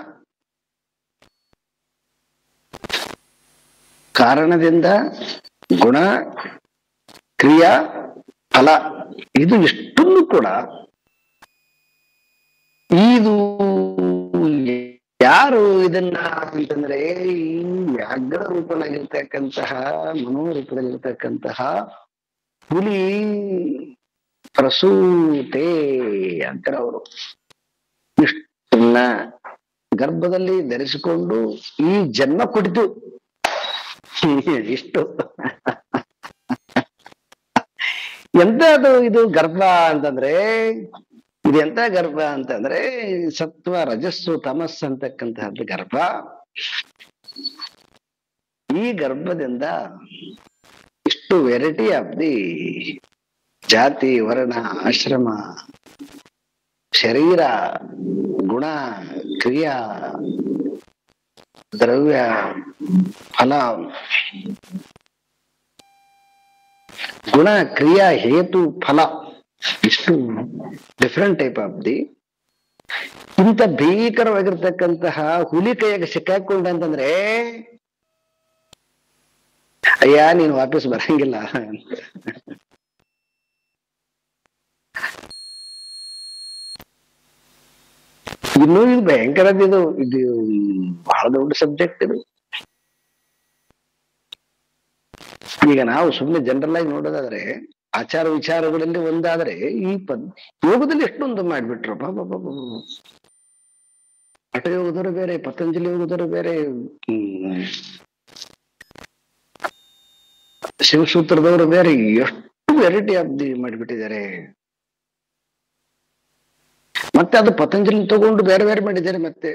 ಕಾರಣದಿಂದ ಗುಣ, ಕ್ರಿಯಾ, ಫಲ, ಇದು ಇಷ್ಟನ್ನು ಕೂಡ ಇದು ಯಾರು ಇದನ್ನ ಅಂತಂದ್ರೆ ಈ ವ್ಯಾಘ್ರ ರೂಪನಾಗಿರ್ತಕ್ಕಂತಹ ಮನೋರೂಪದಲ್ಲಿರ್ತಕ್ಕಂತಹ ಹುಲಿ ಪ್ರಸೂತೆ ಅಂತಾರೆ ಅವರು. ಇಷ್ಟನ್ನ ಗರ್ಭದಲ್ಲಿ ಧರಿಸಿಕೊಂಡು ಈ ಜನ್ಮ ಕೊಟ್ಟಿತು. ಇಷ್ಟು ಎಂತ ಅದು ಇದು ಗರ್ಭ ಅಂತಂದ್ರೆ, ಇದು ಎಂತ ಗರ್ಭ ಅಂತಂದ್ರೆ ಸತ್ವ, ರಜಸ್ಸು, ತಮಸ್ಸು ಅಂತಕ್ಕಂತಹದ್ದು ಗರ್ಭ. ಈ ಗರ್ಭದಿಂದ ಇಷ್ಟು ವೆರೈಟಿ ಆಫ್ ದಿ ಜಾತಿ, ವರ್ಣ, ಆಶ್ರಮ, ಶರೀರ, ಗುಣ, ಕ್ರಿಯಾ, ದ್ರವ್ಯ, ಫಲ, ಗುಣ, ಕ್ರಿಯಾ, ಹೇತು, ಫಲ, ಇಷ್ಟು ಡಿಫ್ರೆಂಟ್ ಟೈಪ್ ಆಫ್ ದಿ. ಇಂಥ ಭೀಕರವಾಗಿರ್ತಕ್ಕಂತಹ ಹುಲಿ ಕೈಯಾಗ ಸಿಕ್ಕಾಕೊಂಡ ಅಂತಂದ್ರೆ ಅಯ್ಯ ನೀನು ವಾಪಸ್ ಬರಂಗಿಲ್ಲ. ಇನ್ನೂ ಇದು ಭಯಂಕರದಿದು, ಇದು ಬಹಳ ದೊಡ್ಡ ಸಬ್ಜೆಕ್ಟ್ ಇದು. ಈಗ ನಾವು ಸುಮ್ಮನೆ ಜನರಲ್ ಆಗಿ ನೋಡೋದಾದ್ರೆ ಆಚಾರ ವಿಚಾರಗಳಲ್ಲಿ ಒಂದಾದ್ರೆ ಈ ಯೋಗದಲ್ಲಿ ಎಷ್ಟೊಂದು ಮಾಡ್ಬಿಟ್ರು. ಹಠ ಯೋಗದವರು ಬೇರೆ, ಪತಂಜಲಿ ಯೋಗದವರು ಬೇರೆ, ಶಿವಸೂತ್ರದವರು ಬೇರೆ, ಎಷ್ಟು ವೆರೈಟಿ ಆಫ್ ದಿ ಮಾಡಿಬಿಟ್ಟಿದ್ದಾರೆ. ಮತ್ತೆ ಅದು ಪತಂಜಲಿ ತಗೊಂಡು ಬೇರೆ ಬೇರೆ ಮಾಡಿದ್ದಾರೆ. ಮತ್ತೆ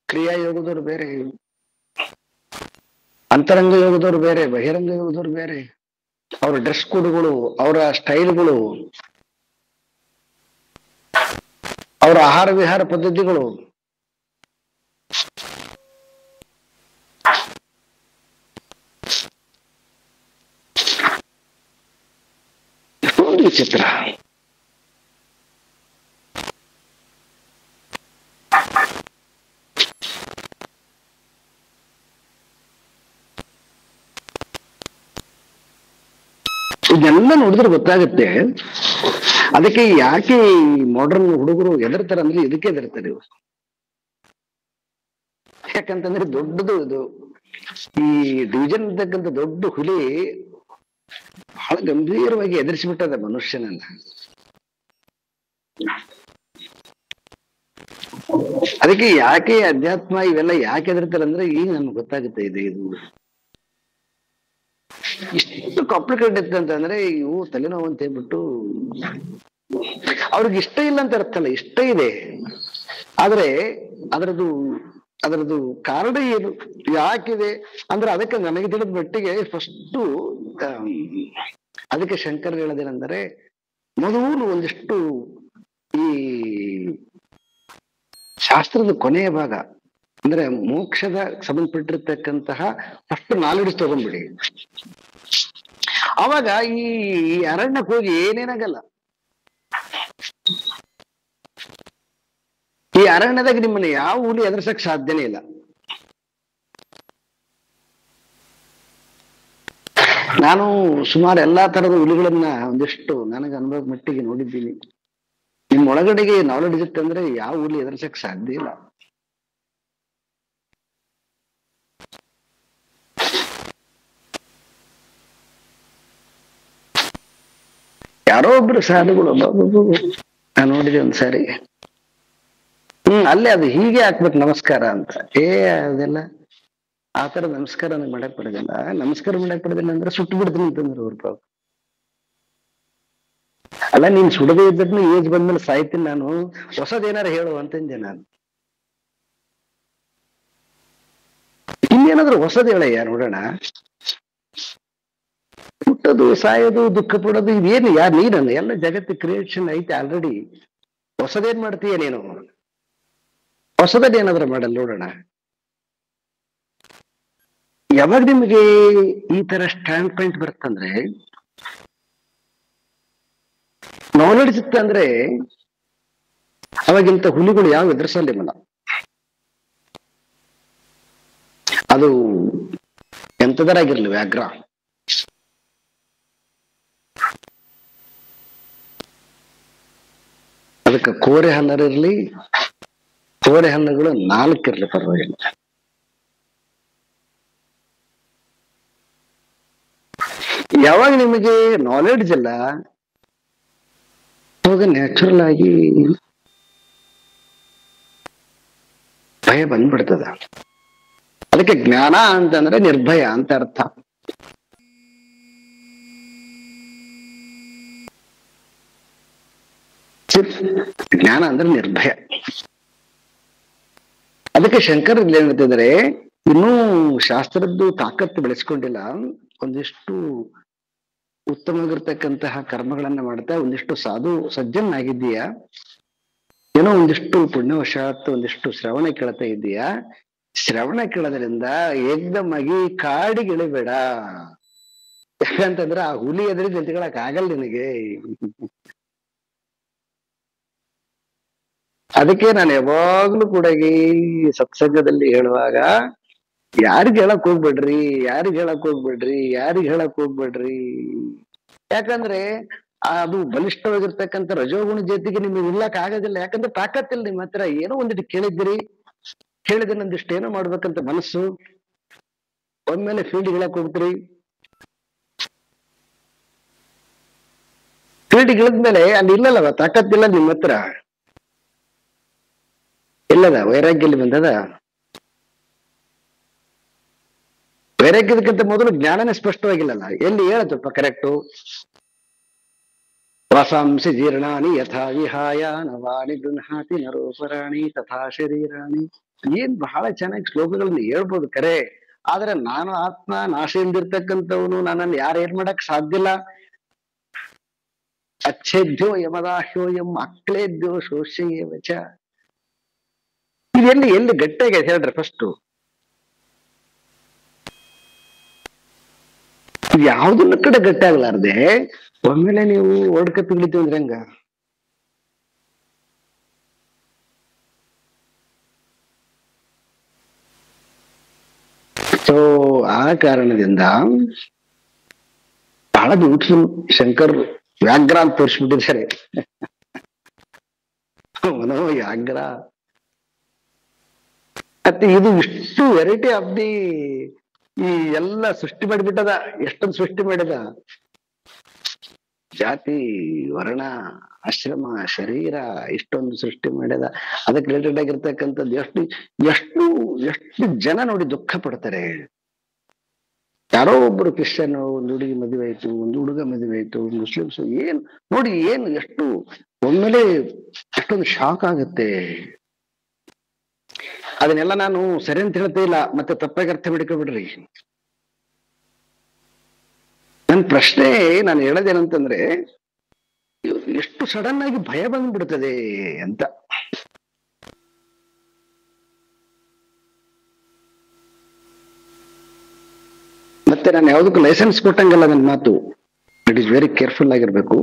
ಕ್ರಿಯಾ ಯೋಗದವರು ಬೇರೆ, ಅಂತರಂಗ ಯೋಗದವರು ಬೇರೆ, ಬಹಿರಂಗ ಯೋಗದವರು ಬೇರೆ, ಅವರ ಡ್ರೆಸ್ ಕೋಡ್ಗಳು, ಅವರ ಸ್ಟೈಲ್ಗಳು, ಅವರ ಆಹಾರ ವಿಹಾರ ಪದ್ಧತಿಗಳು, ಎಷ್ಟೊಂದು ವಿಚಿತ್ರ. ಇದೆಲ್ಲ ನೋಡಿದ್ರೆ ಗೊತ್ತಾಗುತ್ತೆ. ಅದಕ್ಕೆ ಯಾಕೆ ಈ ಮಾಡರ್ನ್ ಹುಡುಗರು ಎದರ್ತಾರೆ ಅಂದ್ರೆ ಇದಕ್ಕೆ ಎದರ್ತಾರೆ ಇವರು. ಯಾಕಂತಂದ್ರೆ ದೊಡ್ಡದು ಇದು ಈ ಡಿವಿಜನ್ ಇರ್ತಕ್ಕಂಥ ದೊಡ್ಡ ಹುಲಿ ಬಹಳ ಗಂಭೀರವಾಗಿ ಎದುರಿಸಿಬಿಟ್ಟದ ಮನುಷ್ಯನನ್ನ. ಅದಕ್ಕೆ ಯಾಕೆ ಅಧ್ಯಾತ್ಮ ಇವೆಲ್ಲ ಯಾಕೆ ಎದರ್ತಾರೆ ಅಂದ್ರೆ ಈಗ ನಮ್ಗೆ ಗೊತ್ತಾಗುತ್ತೆ. ಇದು ಇಷ್ಟು ಕಾಂಪ್ಲಿಕೇಟೆಡ್ ಇತ್ತಂತಂದ್ರೆ ಇವು ತಲೆನೋವು ಅಂತ ಹೇಳ್ಬಿಟ್ಟು ಅವ್ರಿಗೆ ಇಷ್ಟ ಇಲ್ಲ ಅಂತ ಅರ್ಥ ಅಲ್ಲ, ಇಷ್ಟ ಇದೆ. ಆದ್ರೆ ಅದರದ್ದು ಕಾರಣ ಏನು, ಯಾಕಿದೆ ಅಂದ್ರೆ ಅದಕ್ಕೆ ನನಗೆ ತಿಳಿದ ಮಟ್ಟಿಗೆ ಫಸ್ಟು ಅದಕ್ಕೆ ಶಂಕರ್ ಹೇಳೋದೇನೆಂದರೆ ಮೊದಲು ಒಂದಿಷ್ಟು ಈ ಶಾಸ್ತ್ರದ ಕೊನೆಯ ಭಾಗ ಅಂದ್ರೆ ಮೋಕ್ಷದ ಸಂಬಂಧಪಟ್ಟಿರ್ತಕ್ಕಂತಹ ಫಸ್ಟ್ ನಾಲೆಡ್ಜ್ ತಗೊಂಡ್ಬಿಡಿ. ಅವಾಗ ಈ ಅರಣ್ಯಕ್ಕೆ ಹೋಗಿ ಏನೇನಾಗಲ್ಲ. ಈ ಅರಣ್ಯದಾಗ ನಿಮ್ಮನ್ನ ಯಾವ ಹುಲಿ ಎದುರಿಸಕ್ ಸಾಧ್ಯನೇ ಇಲ್ಲ. ನಾನು ಸುಮಾರು ಎಲ್ಲಾ ತರದ ಹುಲಿಗಳನ್ನ ಒಂದಿಷ್ಟು ನನಗೆ ಅನುಭವ ಮಟ್ಟಿಗೆ ನೋಡಿದ್ದೀನಿ. ನಿಮ್ ಒಳಗಡೆಗೆ ನಾಲೆಡ್ಜ್ ಇತ್ತಂದ್ರೆ ಯಾವ ಹುಲಿ ಎದುರಿಸಕ್ ಸಾಧ್ಯ ಇಲ್ಲ. ಯಾರೋ ಒಬ್ರು ಸಾಧುಗಳು ನಾನು ನೋಡಿದೆ ಒಂದ್ಸಾರಿ, ಅಲ್ಲೇ ಅದು ಹೀಗೆ ಹಾಕ್ಬೇಕು ನಮಸ್ಕಾರ ಅಂತ. ಅದೆಲ್ಲ ಆ ತರ ನಮಸ್ಕಾರ ನನಗೆ ಮಾಡಕ್ ಬರೋದಿಲ್ಲ. ನಮಸ್ಕಾರ ಮಾಡಕ್ ಬರೋದಿಲ್ಲ ಅಂದ್ರೆ ಸುಟ್ಟು ಬಿಡ್ತೀನಿ ಅಂತಂದ್ರು ಅವ್ರ ಪಾಪ. ಅಲ್ಲ ನೀನ್ ಸುಡದೇ ಇದ್ದದ್ನು ಏಜ್ ಬಂದ್ಮೇಲೆ ಸಾಯ್ತೀನಿ ನಾನು, ಹೊಸದೇನಾರ ಹೇಳು ಅಂತಂದೆ ನಾನು. ಇನ್ನೇನಾದ್ರು ಹೊಸದ್ ಹೇಳಯ್ಯ ನೋಡೋಣ. ಹುಟ್ಟೋದು, ಸಾಯೋದು, ದುಃಖ ಪಡೋದು ಇದೇನು ಯಾರು ನೀನು? ಎಲ್ಲ ಜಗತ್ತು ಕ್ರಿಯೇಷನ್ ಐತೆ ಆಲ್ರೆಡಿ. ಹೊಸದೇನ್ ಮಾಡ್ತೀಯ ನೀನು? ಹೊಸದಲ್ಲಿ ಏನಾದ್ರೂ ಮಾಡಲ್ಲ ನೋಡೋಣ. ಯಾವಾಗ ನಿಮಗೆ ಈ ತರ ಸ್ಟ್ಯಾಂಡ್ ಪಾಯಿಂಟ್ ಬರುತ್ತಂದ್ರೆ, ನಾಲೆಡ್ಜ್ ಇತ್ತಂದ್ರೆ ಅವಾಗಿಂತ ಹುಲಿಗಳು ಯಾವ ಎದುರಿಸಲ್ಲ ನಿಮ್ಮನ್ನ. ಅದು ಎಂತದರಾಗಿರ್ಲಿ ವ್ಯಾಘ್ರ. ಅದಕ್ಕೆ ಕೋರೆ ಹಲ್ಲರಿರ್ಲಿ, ಕೋರೆ ಹಲ್ಲುಗಳು 4 ಇರ್ಲಿ ಪರವಾಗಿಲ್ಲ. ಯಾವಾಗ ನಿಮಗೆ ನಾಲೆಡ್ಜ್ ಇಲ್ಲ ಅವಾಗ ನ್ಯಾಚುರಲ್ ಆಗಿ ಭಯ ಬಂದ್ಬಿಡ್ತದ. ಅದಕ್ಕೆ ಜ್ಞಾನ ಅಂತಂದ್ರೆ ನಿರ್ಭಯ ಅಂತ ಅರ್ಥ. ಜ್ಞಾನ ಅಂದ್ರೆ ನಿರ್ಭಯ. ಅದಕ್ಕೆ ಶಂಕರ್ ಇಲ್ಲಿ ಏನ್ ಹೇಳ್ತಿದ್ದಾರೆ, ಇನ್ನೂ ಶಾಸ್ತ್ರದ್ದು ತಾಕತ್ತು ಬೆಳೆಸ್ಕೊಂಡಿಲ್ಲ, ಒಂದಿಷ್ಟು ಉತ್ತಮವಾಗಿರ್ತಕ್ಕಂತಹ ಕರ್ಮಗಳನ್ನ ಮಾಡ್ತಾ ಒಂದಿಷ್ಟು ಸಾಧು ಸಜ್ಜನಾಗಿದ್ದೀಯಾ, ಏನೋ ಒಂದಿಷ್ಟು ಪುಣ್ಯವಶಾತ್ ಒಂದಿಷ್ಟು ಶ್ರವಣ ಕೇಳ್ತಾ ಇದ್ದೀಯಾ, ಶ್ರವಣ ಕೇಳೋದ್ರಿಂದ ಏಕ್ದಮ್ ಆಗಿ ಕಾಡಿಗೆ ಇಳಿಬೇಡ. ಯಾಕಂತಂದ್ರೆ ಆ ಹುಲಿ ಎದುರು ನಿಂತ್ಕೊಳಕ್ ಆಗಲ್ಲ ನಿನಗೆ. ಅದಕ್ಕೆ ನಾನು ಯಾವಾಗ್ಲೂ ಕೂಡ ಈ ಸತ್ಸಂಗದಲ್ಲಿ ಹೇಳುವಾಗ ಯಾರಿಗ್ ಹೇಳಕ್ ಹೋಗ್ಬೇಡ್ರಿ, ಯಾರಿಗ್ ಹೇಳಕ್ ಹೋಗ್ಬೇಡ್ರಿ, ಯಾರಿಗ್ ಹೇಳಕ್ ಹೋಗ್ಬೇಡ್ರಿ. ಯಾಕಂದ್ರೆ ಅದು ಬಲಿಷ್ಠವಾಗಿರ್ತಕ್ಕಂಥ ರಜೋಗುಣ ಜೊತೆಗೆ ನಿಮ್ಗೆ ನಿಲ್ಲಕ್ ಆಗೋದಿಲ್ಲ. ಯಾಕಂದ್ರೆ ತಾಕತ್ತಿಲ್ಲ ನಿಮ್ಮ ಹತ್ರ. ಏನೋ ಒಂದಿಟ್ಟು ಕೇಳಿದ್ದೀರಿ, ಕೇಳಿದ್ರೆ ನಂದಿಷ್ಟು ಏನೋ ಮಾಡ್ಬೇಕಂತ ಮನಸ್ಸು, ಒಂದ್ಮೇಲೆ ಫೀಲ್ಡ್ ಹೇಳಕ್ ಹೋಗ್ತೀರಿ. ಫೀಲ್ಡ್ ಇಳಿದ್ಮೇಲೆ ಅಲ್ಲಿ ಇಲ್ಲಲ್ಲವ, ತಾಕತ್ತಿಲ್ಲ ನಿಮ್ಮ ಹತ್ರ. ಇಲ್ಲದ ವೈರಾಗ್ಯಲ್ಲಿ ಬಂದದ. ವೈರಾಗ್ಯದಕ್ಕಿಂತ ಮೊದಲು ಜ್ಞಾನನೇ ಸ್ಪಷ್ಟವಾಗಿಲ್ಲಲ್ಲ. ಎಲ್ಲಿ ಹೇಳತ್ತಪ್ಪ ಕರೆಕ್ಟು? ವಾಸಾಂಸಿ ಜೀರ್ಣಾನಿ ಯಥಾ ವಿಹಾಯ ನವಾನಿ ಗೃಹಾತಿ ನರೋಪರಾಣಿ ತಥಾ ಶರೀರಾಣಿ. ಏನ್ ಬಹಳ ಚೆನ್ನಾಗಿ ಶ್ಲೋಕಗಳನ್ನ ಹೇಳ್ಬೋದು ಕರೆ, ಆದ್ರೆ ನಾನು ಆತ್ಮ, ನಾಶ ಇಲ್ದಿರ್ತಕ್ಕಂಥವನು, ನನ್ನನ್ನು ಯಾರು ಏನ್ ಮಾಡಕ್ ಸಾಧ್ಯ ಇಲ್ಲ. ಅಚ್ಛೇದ್ಯೋ ಯಮದಾಹ್ಯೋಯಂ ಅಕ್ಲೇದ್ಯೋ ಶೋಷ್ಯೇ ವಚ. ಇದೆಲ್ಲಿ ಎಲ್ಲಿ ಗಟ್ಟಿಯಾಗಿ ಹೇಳ್ರಿ ಫಸ್ಟ್. ಯಾವ್ದನ್ನ ಕಡೆ ಗಟ್ಟಿ ಆಗ್ಲಾರ್ದೆ ಒಮ್ಮೆಲೆ ನೀವು ವರ್ಲ್ಡ್ ಕಪ್ ಹಿಡಿತೀವಿ ಅಂದ್ರೆ ಹೆಂಗ? ಸೊ ಆ ಕಾರಣದಿಂದ ಬಹಳ ಬ್ಯೂಟಿಫುಲ್ ಶಂಕರ್ ವ್ಯಾಘ್ರ ಅಂತ ತೋರಿಸ್ಬಿಟ್ಟಿದ್ದಾರೆ. ಮನೋ ವ್ಯಾಘ್ರ. ಮತ್ತೆ ಇದು ಇಷ್ಟು ವೆರೈಟಿ ಆಫ್ ದಿ ಈ ಎಲ್ಲ ಸೃಷ್ಟಿ ಮಾಡಿಬಿಟ್ಟದ. ಎಷ್ಟೊಂದು ಸೃಷ್ಟಿ ಮಾಡಿದ, ಜಾತಿ, ವರ್ಣ, ಆಶ್ರಮ, ಶರೀರ, ಇಷ್ಟೊಂದು ಸೃಷ್ಟಿ ಮಾಡಿದ. ಅದಕ್ಕೆ ರಿಲೇಟೆಡ್ ಆಗಿರ್ತಕ್ಕಂಥದ್ದು ಎಷ್ಟು ಎಷ್ಟು ಎಷ್ಟು ಜನ ನೋಡಿ ದುಃಖ ಪಡ್ತಾರೆ. ಯಾರೋ ಒಬ್ರು ಕ್ರಿಶ್ಚಿಯನ್, ಒಂದು ಹುಡುಗಿ ಮದುವೆ ಆಯ್ತು, ಒಂದು ಹುಡುಗ ಮದುವೆ ಆಯ್ತು, ಮುಸ್ಲಿಮ್ಸ್, ಏನ್ ನೋಡಿ ಏನು ಎಷ್ಟು ಒಮ್ಮೆಲೆ ಎಷ್ಟೊಂದು ಶಾಕ್ ಆಗುತ್ತೆ. ಅದನ್ನೆಲ್ಲ ನಾನು ಸರಿ ಅಂತ ಹೇಳ್ತಾ ಇಲ್ಲ, ಮತ್ತೆ ತಪ್ಪಾಗಿ ಅರ್ಥ ಮಾಡ್ಕೊಬಿಡ್ರಿ. ನನ್ ಪ್ರಶ್ನೆ ನಾನು ಹೇಳೋದೇನಂತಂದ್ರೆ, ಎಷ್ಟು ಸಡನ್ ಆಗಿ ಭಯ ಬಂದ್ಬಿಡ್ತದೆ ಅಂತ. ಮತ್ತೆ ನಾನು ಯಾವ್ದಕ್ಕೂ ಲೈಸೆನ್ಸ್ ಕೊಟ್ಟಂಗಲ್ಲ ನನ್ನ ಮಾತು. ಇಟ್ ಈಸ್ ವೆರಿ ಕೇರ್ಫುಲ್ ಆಗಿರ್ಬೇಕು.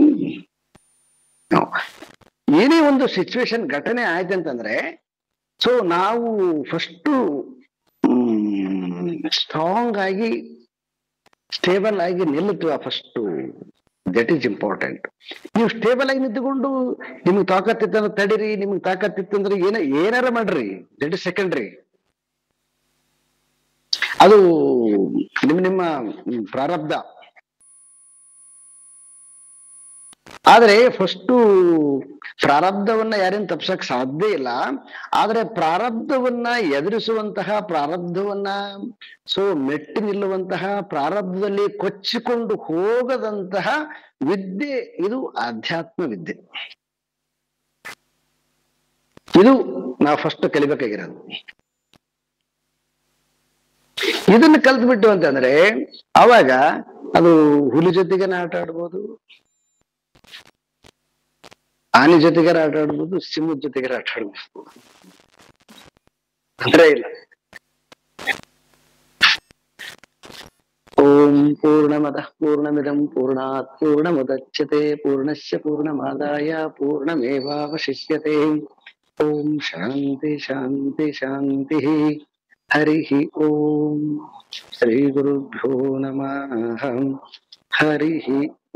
ಏನೇ ಒಂದು ಸಿಚುವೇಶನ್ ಘಟನೆ ಆಯ್ತಂತಂದ್ರೆ, ಸೊ ನಾವು ಫಸ್ಟು ಸ್ಟ್ರಾಂಗ್ ಆಗಿ ಸ್ಟೇಬಲ್ ಆಗಿ ನಿಲ್ಲುತ್ತೀವ ಫಸ್ಟು. That is important. ನೀವು ಸ್ಟೇಬಲ್ ಆಗಿ ನಿಂತುಕೊಂಡು ನಿಮ್ಗೆ ತಾಕತ್ತಿತ್ತಂದ್ರೆ ತಡೀರಿ, ನಿಮ್ಗೆ ತಾಕತ್ತಿತ್ತಂದ್ರೆ ಏನಾರ ಮಾಡ್ರಿ, ದಟ್ ಇಸ್ ಸೆಕೆಂಡ್ರಿ. ಅದು ನಿಮ್ಮ ಪ್ರಾರಬ್ಧ. ಆದ್ರೆ ಫಸ್ಟು ಪ್ರಾರಬ್ಧವನ್ನ ಯಾರೇನು ತಪ್ಸಕ್ ಸಾಧ್ಯ ಇಲ್ಲ. ಆದ್ರೆ ಪ್ರಾರಬ್ಧವನ್ನ ಎದುರಿಸುವಂತಹ, ಪ್ರಾರಬ್ಧವನ್ನ ಮೆಟ್ಟಿ ನಿಲ್ಲುವಂತಹ, ಪ್ರಾರಬ್ಧದಲ್ಲಿ ಕೊಚ್ಚಿಕೊಂಡು ಹೋಗದಂತಹ ವಿದ್ಯೆ ಇದು ಆಧ್ಯಾತ್ಮ ವಿದ್ಯೆ. ಇದು ನಾವು ಫಸ್ಟ್ ಕಲಿಬೇಕಾಗಿರೋದು. ಇದನ್ನ ಕಲ್ತ್ಬಿಟ್ಟು ಅಂತಂದ್ರೆ ಅವಾಗ ಅದು ಹುಲಿ ಜೊತೆಗೆ ಆಟ ಆಡ್ಬೋದು, ಆನೆ ಜೊತೆಗಾರ ಆಟ ಆಡ್ಬೋದು, ಸಿಂಹದ ಜೊತೆಗಾರ ಆಟ ಆಡ್ಬೋದು. ತೊಂದರೆ ಇಲ್ಲ. ಓಂ ಪೂರ್ಣಮದಃ ಪೂರ್ಣಮಿದಂ ಪೂರ್ಣಾತ್ ಪೂರ್ಣಮುದಚ್ಯತೆ ಪೂರ್ಣಸ್ಯ ಪೂರ್ಣಮಾದಾಯ ಪೂರ್ಣಮೇವಾವಶಿಷ್ಯತೆ. ಓಂ ಶಾಂತಿ ಶಾಂತಿ ಶಾಂತಿ. ಹರಿ ಓಂ. ಶ್ರೀ ಗುರುಭ್ಯೋ ನಮಃ. ಹರಿ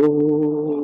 ಓಂ.